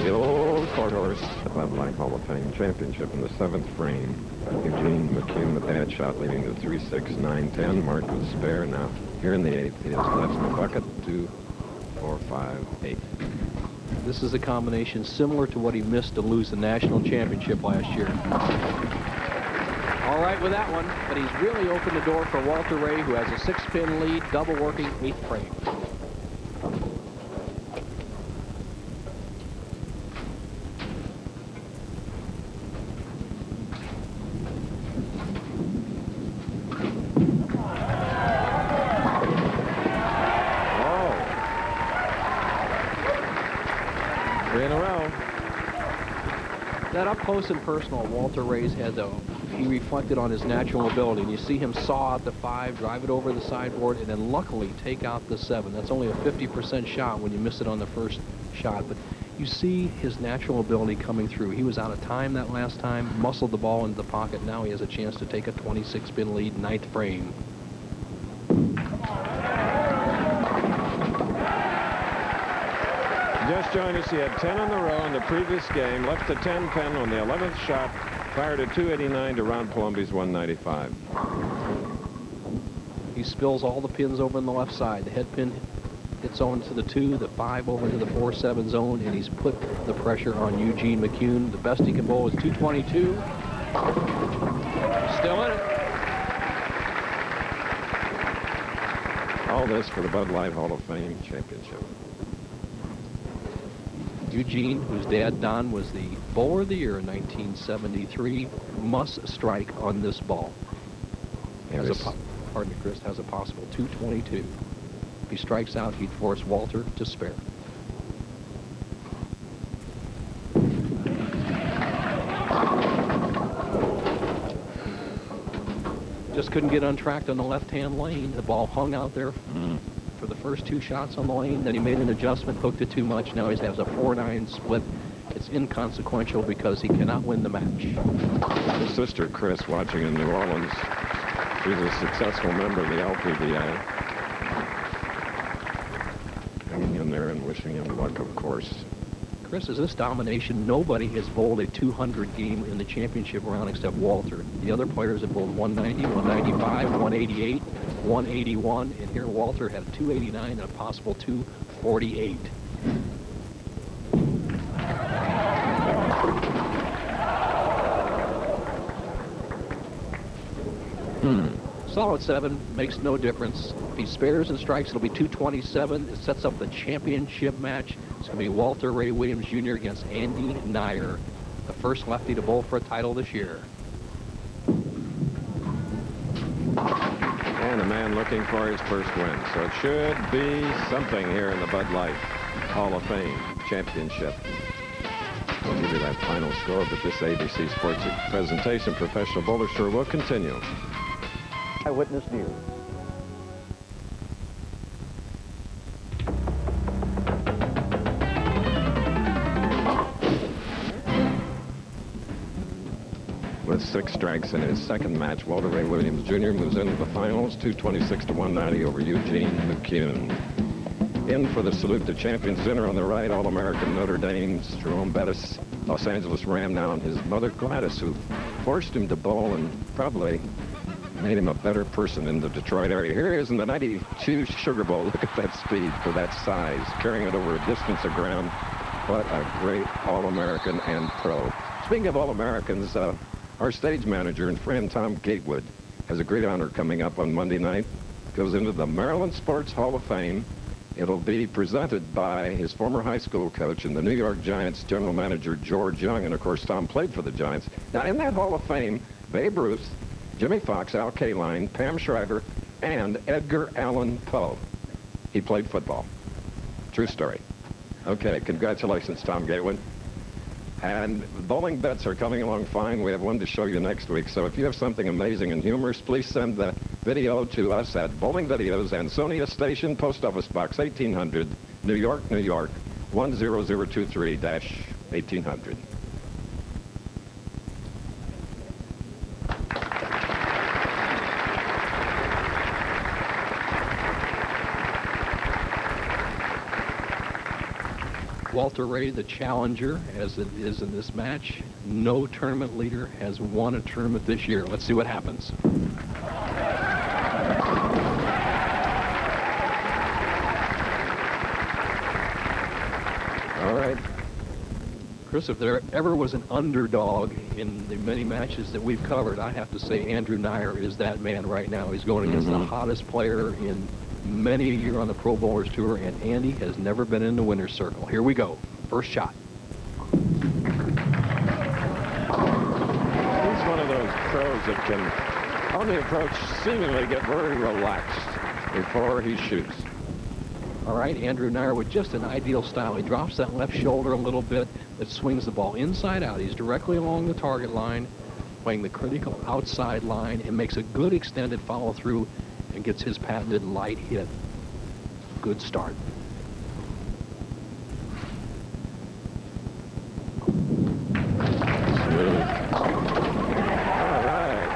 The old court horse, the Bud Light Hall of Fame Championship in the 7th frame. Eugene McCune, the bad shot, leading to 3-6, 9-10, marked with spare. Now, here in the 8th, he has left the bucket, 2, 4, 5, 8. This is a combination similar to what he missed to lose the national championship last year. All right with that one, but he's really opened the door for Walter Ray, who has a 6-pin lead, double working 8th frame. a row. That up close and personal, Walter Ray's had, he reflected on his natural ability. And you see him saw out the 5, drive it over the sideboard, and then luckily take out the 7. That's only a 50% shot when you miss it on the first shot. But you see his natural ability coming through. He was out of time that last time, muscled the ball into the pocket. Now he has a chance to take a 26-spin lead, 9th frame. Just joined us. He had 10 in a row in the previous game. Left the 10 pin on the 11th shot. Fired at 289 to Ron Palombi's 195. He spills all the pins over in the left side. The head pin hits on to the 2, the 5 over to the 4-7 zone, and he's put the pressure on Eugene McCune. The best he can bowl is 222. Still in it. All this for the Bud Light Hall of Fame championship. Eugene, whose dad, Don, was the bowler of the year in 1973, must strike on this ball. Pardon me, Chris, has a possible 222. If he strikes out, he'd force Walter to spare. Just couldn't get untracked on the left-hand lane. The ball hung out there for the first 2 shots on the lane. Then he made an adjustment, hooked it too much. Now he has a 4-9 split. It's inconsequential because he cannot win the match. His sister, Chris, watching in New Orleans. She's a successful member of the LPBA. Hanging in there and wishing him luck, of course. Chris, is this domination? Nobody has bowled a 200 game in the championship round except Walter. The other players have bowled 190, 195, 188, 181, and here Walter had a 289 and a possible 248. Solid 7 makes no difference. If he spares and strikes, it'll be 227. It sets up the championship match. It's going to be Walter Ray Williams Jr. against Andy Nyer, the first lefty to bowl for a title this year. And a man looking for his first win. So it should be something here in the Bud Light Hall of Fame championship. I'll give you that final score, but this ABC Sports presentation, Professional Bowler Show, will continue. Eyewitness News. With 6 strikes in his second match, Walter Ray Williams Jr. moves into the finals, 226 to 190 over Eugene McCune. In for the salute to champions dinner on the right, All-American Notre Dame's Jerome Bettis, Los Angeles Ram now, and his mother Gladys, who forced him to bowl and probably made him a better person in the Detroit area. Here he is in the 92 Sugar Bowl. Look at that speed for that size, carrying it over a distance of ground. What a great All-American and pro. Speaking of All-Americans, our stage manager and friend Tom Gatewood has a great honor coming up on Monday night. Goes into the Maryland Sports Hall of Fame. It'll be presented by his former high school coach and the New York Giants general manager George Young. And, of course, Tom played for the Giants. Now, in that Hall of Fame, Babe Ruth, Jimmy Fox, Al Kaline, Pam Shriver, and Edgar Allan Poe. He played football. True story. Okay, congratulations, Tom Gatewood. And bowling bets are coming along fine. We have one to show you next week. So if you have something amazing and humorous, please send the video to us at Bowling Videos, Ansonia Station, Post Office Box 1800, New York, New York, 10023-1800. Walter Ray, the challenger, as it is in this match. No tournament leader has won a tournament this year. Let's see what happens. All right. Chris, if there ever was an underdog in the many matches that we've covered, I have to say Andrew Nyer is that man right now. He's going against the hottest player in many a year on the Pro Bowlers Tour, and Andy has never been in the winner's circle. Here we go. First shot. He's one of those pros that can, on the approach, seemingly get very relaxed before he shoots. All right, Andrew Nair with just an ideal style. He drops that left shoulder a little bit, but swings the ball inside out. He's directly along the target line, playing the critical outside line, and makes a good extended follow-through and gets his patented light hit. Good start. All right.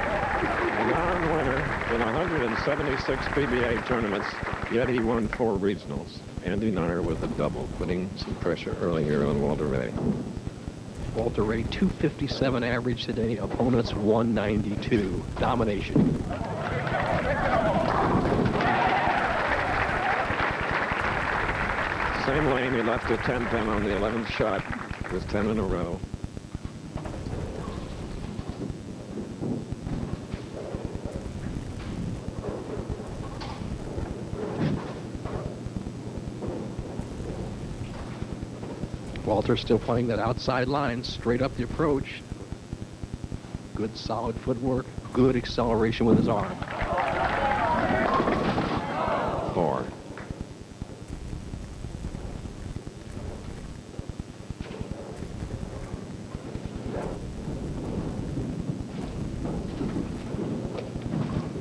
A non-winner in 176 PBA tournaments, yet he won 4 regionals. Andy Nair with a double, putting some pressure early here on Walter Ray. Walter Ray, 257 average today. Opponents, 192. Domination. Same lane, he left a 10-10 on the 11th shot. It was 10 in a row. Walter still playing that outside line, straight up the approach. Good solid footwork, good acceleration with his arm. 4.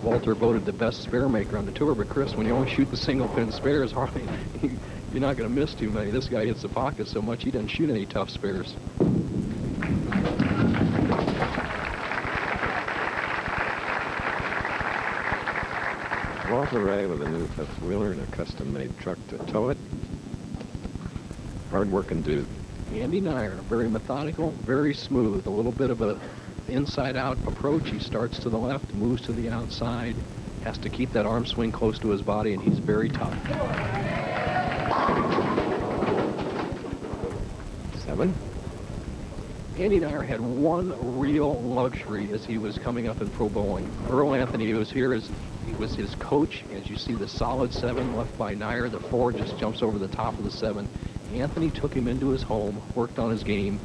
Walter voted the best spare maker on the tour, but Chris, when you only shoot the single pin spares, hardly you're not going to miss too many. This guy hits the pocket so much he doesn't shoot any tough spares. Walter Ray with a new fifth wheeler and a custom-made truck to tow it. Hard-working dude. Andy Nair, very methodical, very smooth. A little bit of a inside-out approach. He starts to the left, moves to the outside, has to keep that arm swing close to his body, and he's very tough. 7. Andy Nair had one real luxury as he was coming up in pro bowling. Earl Anthony was here as he was his coach. As you see the solid 7 left by Nair, the 4 just jumps over the top of the 7. Anthony took him into his home, worked on his game,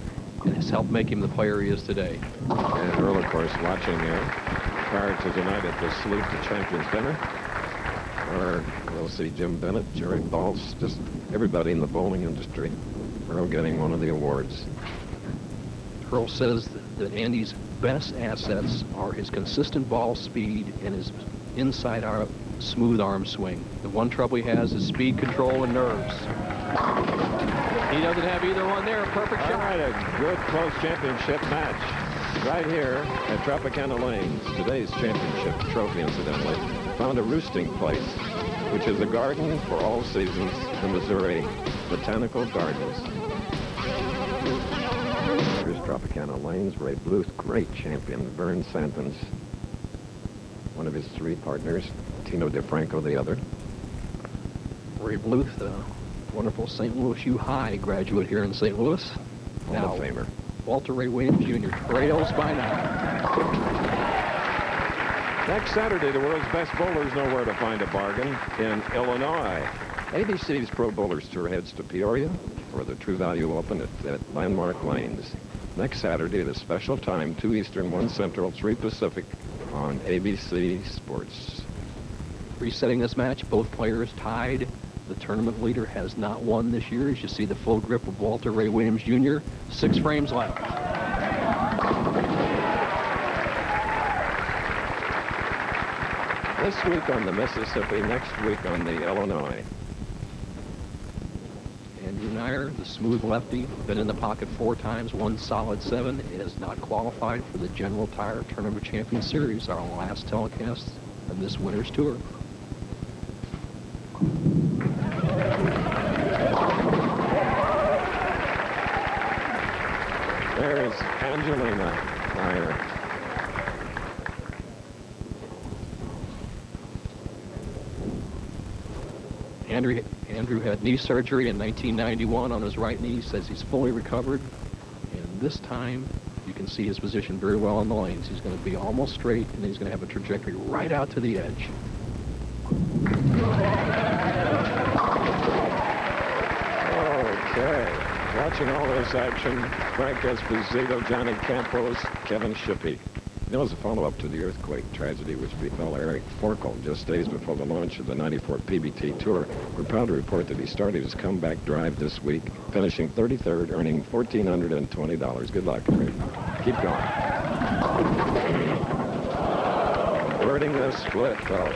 and has helped make him the player he is today. And Earl, of course, watching prior to tonight at the Salute to Champions dinner. Or we'll see Jim Bennett, Jerry Balls, just everybody in the bowling industry. Earl getting one of the awards. Earl says that Andy's best assets are his consistent ball speed and his inside arm, smooth arm swing. The one trouble he has is speed control and nerves. He doesn't have either one there. Perfect shot. All right, a good close championship match right here at Tropicana Lanes. Today's championship trophy, incidentally, found a roosting place, which is a garden for all seasons, the Missouri Botanical Gardens. Here's Tropicana Lanes. Ray Bluth, great champion. Vern Santons, one of his 3 partners. Tino DeFranco, the other. Ray Bluth, wonderful St. Louis U High graduate here in St. Louis. Hall of Famer. Walter Ray Williams Jr. trails by now. Next Saturday, the world's best bowlers know where to find a bargain in Illinois. ABC's Pro Bowlers Tour heads to Peoria for the True Value Open at Landmark Lanes. Next Saturday at a special time, 2 Eastern, 1 Central, 3 Pacific on ABC Sports. Resetting this match, both players tied. The tournament leader has not won this year. As you see the full grip of Walter Ray Williams Jr. 6 frames left. This week on the Mississippi, next week on the Illinois. Andrew Nair, the smooth lefty, been in the pocket 4 times, 1 solid 7, is not qualified for the General Tire Tournament Champion Series, our last telecast of this winter's tour. There's Angelina Nair. Andrew had knee surgery in 1991 on his right knee. Says he's fully recovered. And this time, you can see his position very well on the lanes. He's going to be almost straight, and he's going to have a trajectory right out to the edge. Okay. Watching all this action, Frank Esposito, Johnny Campos, Kevin Shippey. You know, as a follow-up to the earthquake tragedy which befell Eric Forkel just days before the launch of the 94 PBT Tour, we're proud to report that he started his comeback drive this week, finishing 33rd, earning $1,420. Good luck, Rick. Keep going. Birding the split, though.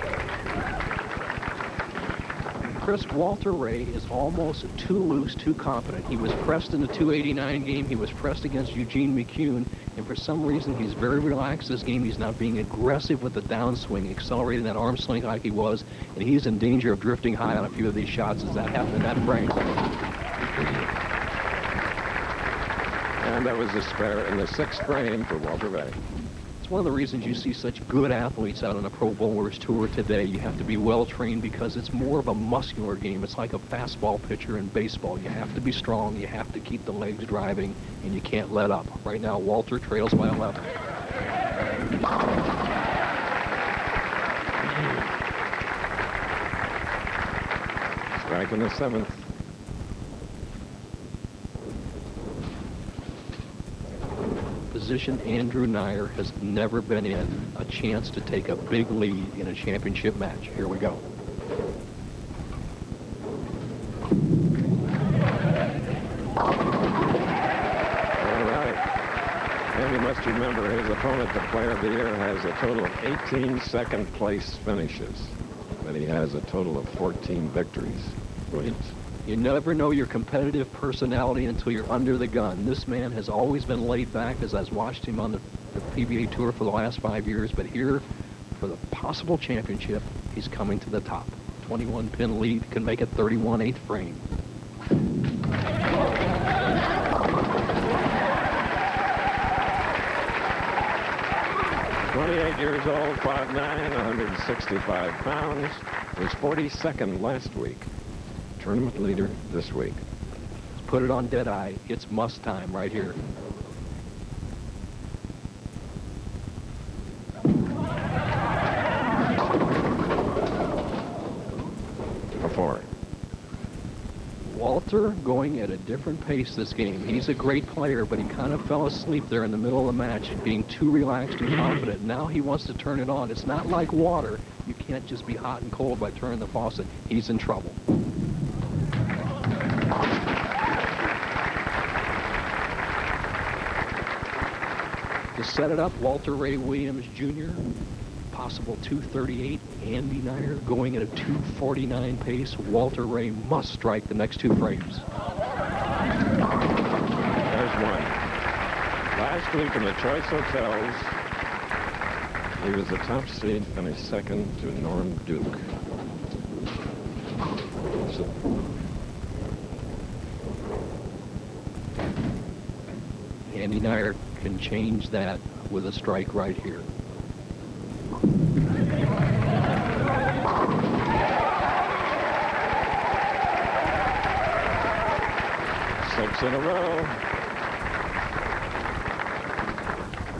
Chris, Walter Ray is almost too loose, too confident. He was pressed in the 289 game. He was pressed against Eugene McCune. And for some reason, he's very relaxed this game. He's not being aggressive with the downswing, accelerating that arm sling like he was. And he's in danger of drifting high on a few of these shots as that happened in that frame. And that was the spare in the 6th frame for Walter Ray. It's one of the reasons you see such good athletes out on the Pro Bowlers Tour today. You have to be well-trained because it's more of a muscular game. It's like a fastball pitcher in baseball. You have to be strong, you have to keep the legs driving, and you can't let up. Right now, Walter trails by 11. Strike in the 7th. Position Andrew Nyer has never been in a chance to take a big lead in a championship match. Here we go. All right. And you must remember his opponent, the Player of the Year, has a total of 18 second-place finishes, but he has a total of 14 victories. Williams. You never know your competitive personality until you're under the gun. This man has always been laid back as I've watched him on the PBA Tour for the last 5 years, but here for the possible championship, he's coming to the top. 21-pin lead, can make it 31 8th frame. 28 years old, 5'9", 165 pounds, was 42nd last week. Tournament leader this week. Let's put it on Deadeye. It's must time right here. A 4. Walter going at a different pace this game. He's a great player, but he kind of fell asleep there in the middle of the match, being too relaxed and confident. Now he wants to turn it on. It's not like water. You can't just be hot and cold by turning the faucet. He's in trouble. To set it up, Walter Ray Williams Jr., possible 238. Andy Nyer going at a 249 pace. Walter Ray must strike the next 2 frames. There's one. Last week in the Choice Hotels, he was the top seed, finished 2nd to Norm Duke. So, Andy Nyer can change that with a strike right here. Six in a row.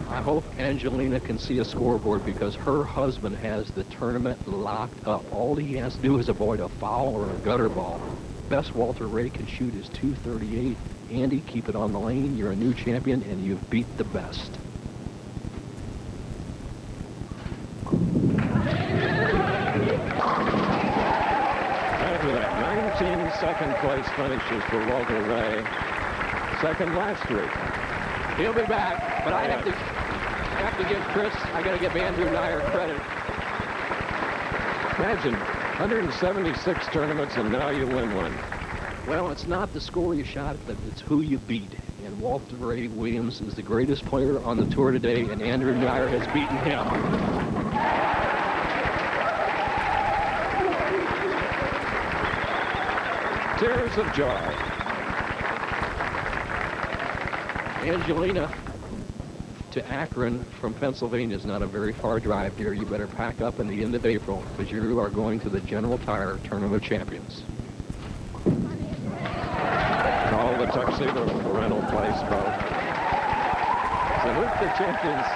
I hope Angelina can see a scoreboard because her husband has the tournament locked up. All he has to do is avoid a foul or a gutter ball. Best Walter Ray can shoot is 238. Andy, keep it on the lane. You're a new champion, and you've beat the best. After that, 19 second-place finishes for Walter Ray. 2nd last week. He'll be back, but I have to give Chris, I got to give Andrew Nyer credit. Imagine 176 tournaments, and now you win one. Well, it's not the score you shot, but it's who you beat. And Walter Ray Williams is the greatest player on the tour today, and Andrew Nyer has beaten him. Tears of joy. Angelina to Akron from Pennsylvania is not a very far drive, dear. You better pack up in the end of April because you are going to the General Tire Tournament of Champions. Call the tuxedo rental place, folks. Salute the champions.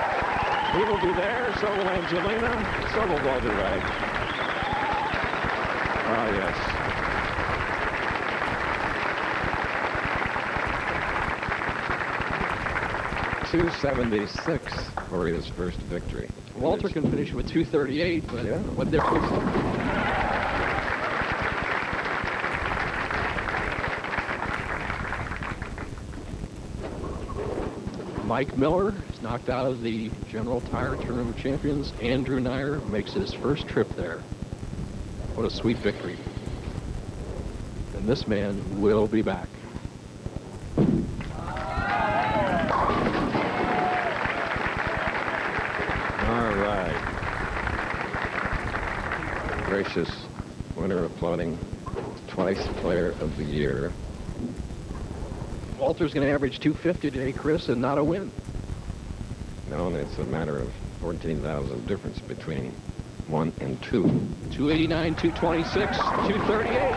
We will be there, so will Angelina, so will Walter Ray. Ah, yes. 276 for his first victory. Walter can finish with 238, but what difference? Mike Miller is knocked out of the General Tire Tournament of Champions. Andrew Nair makes his first trip there. What a sweet victory. And this man will be back. All right. Gracious winner applauding, twice Player of the Year. Walter's going to average 250 today, Chris, and not a win. No, and it's a matter of 14,000 difference between 1 and 2. 289, 226, 238.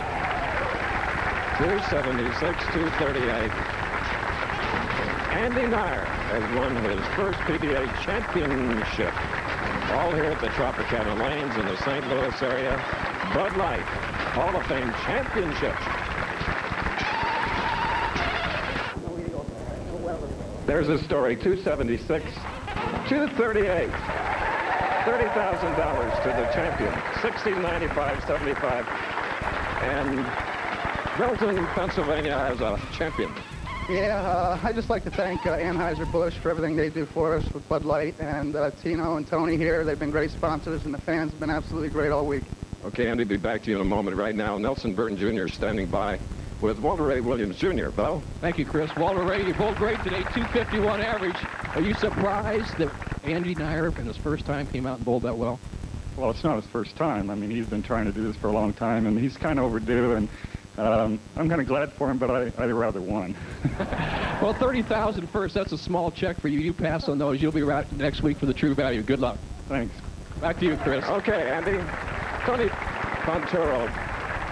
276, 238. Andy Nair has won his first PBA championship. All here at the Tropicana Lanes in the St. Louis area. Bud Light Hall of Fame Championship. There's a story, 276, 238. $30,000 to the champion, 1695.75. And Milton, Pennsylvania has a champion. Yeah, I'd just like to thank Anheuser-Busch for everything they do for us with Bud Light, and Tino and Tony here. They've been great sponsors, and the fans have been absolutely great all week. Okay, Andy, be back to you in a moment. Right now, Nelson Burton Jr. standing by with Walter Ray Williams Jr. Bo? Thank you, Chris. Walter Ray, you're both great today, 251 average. Are you surprised that Andy Nair, in his first time, came out and bowled that well? Well, it's not his first time. I mean, he's been trying to do this for a long time, and he's kind of overdue, and I'm kind of glad for him, but I'd rather won. Well, 30,000 first. That's a small check for you. You pass on those. You'll be right next week for the true value. Good luck. Thanks. Back to you, Chris. Okay, Andy. Tony Ponturo,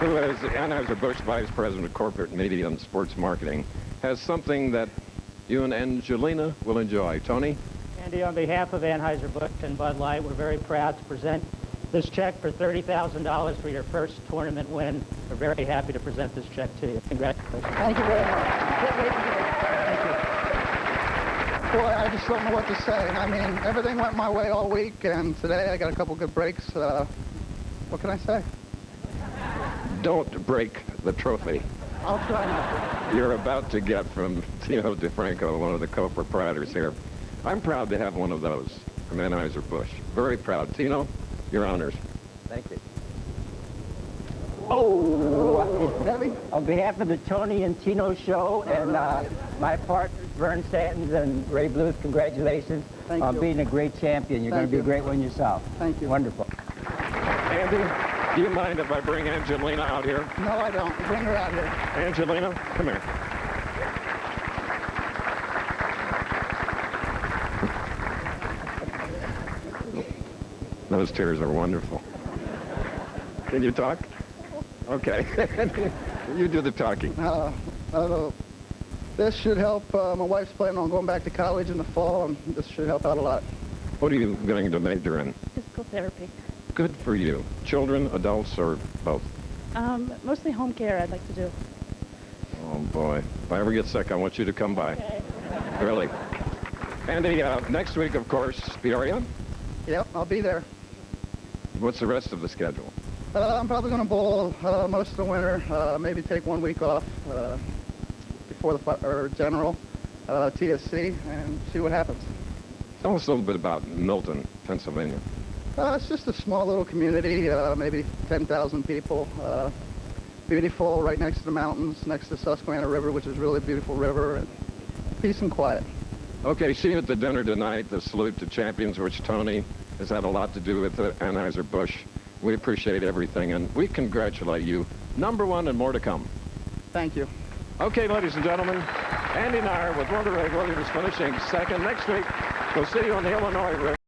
who is Anheuser-Busch Vice President of Corporate Media and Sports Marketing, has something that you and Angelina will enjoy. Tony? Andy, on behalf of Anheuser-Busch and Bud Light, we're very proud to present this check for $30,000 for your first tournament win. We're very happy to present this check to you. Congratulations. Thank you very much. Thank you. Boy, I just don't know what to say. I mean, everything went my way all week, and today I got a couple good breaks. What can I say? Don't break the trophy. I'll try not to. You're about to get from Tino DeFranco, one of the co-proprietors here. I'm proud to have one of those from Anheuser-Busch. Very proud. Tino, your honors. Thank you. Oh, on behalf of the Tony and Tino show and my partners, Vern Stanton and Ray Bluth, congratulations on being a great champion. You're going to be a great one yourself. Thank you. Wonderful. Andy, do you mind if I bring Angelina out here? No, I don't. Bring her out here. Angelina, come here. Those tears are wonderful. Can you talk? Okay. You do the talking. This should help. My wife's planning on going back to college in the fall, and this should help out a lot. What are you going to major in? Physical therapy. Good for you. Children, adults, or both? Mostly home care I'd like to do. Oh, boy. If I ever get sick, I want you to come by. Okay. Really. Andy, next week, of course, Peoria? Yep, I'll be there. What's the rest of the schedule? I'm probably going to bowl most of the winter, maybe take 1 week off before the general, TSC, and see what happens. Tell us a little bit about Milton, Pennsylvania. It's just a small little community, maybe 10,000 people. Beautiful, right next to the mountains, next to Susquehanna River, which is really a beautiful river, and peace and quiet. Okay, see you at the dinner tonight, the salute to champions, which Tony has had a lot to do with Anheuser-Busch. We appreciate everything, and we congratulate you. Number one and more to come. Thank you. Okay, ladies and gentlemen, Andy Nair with Walter Ray Williams finishing second. Next week, we'll see you on the Illinois River.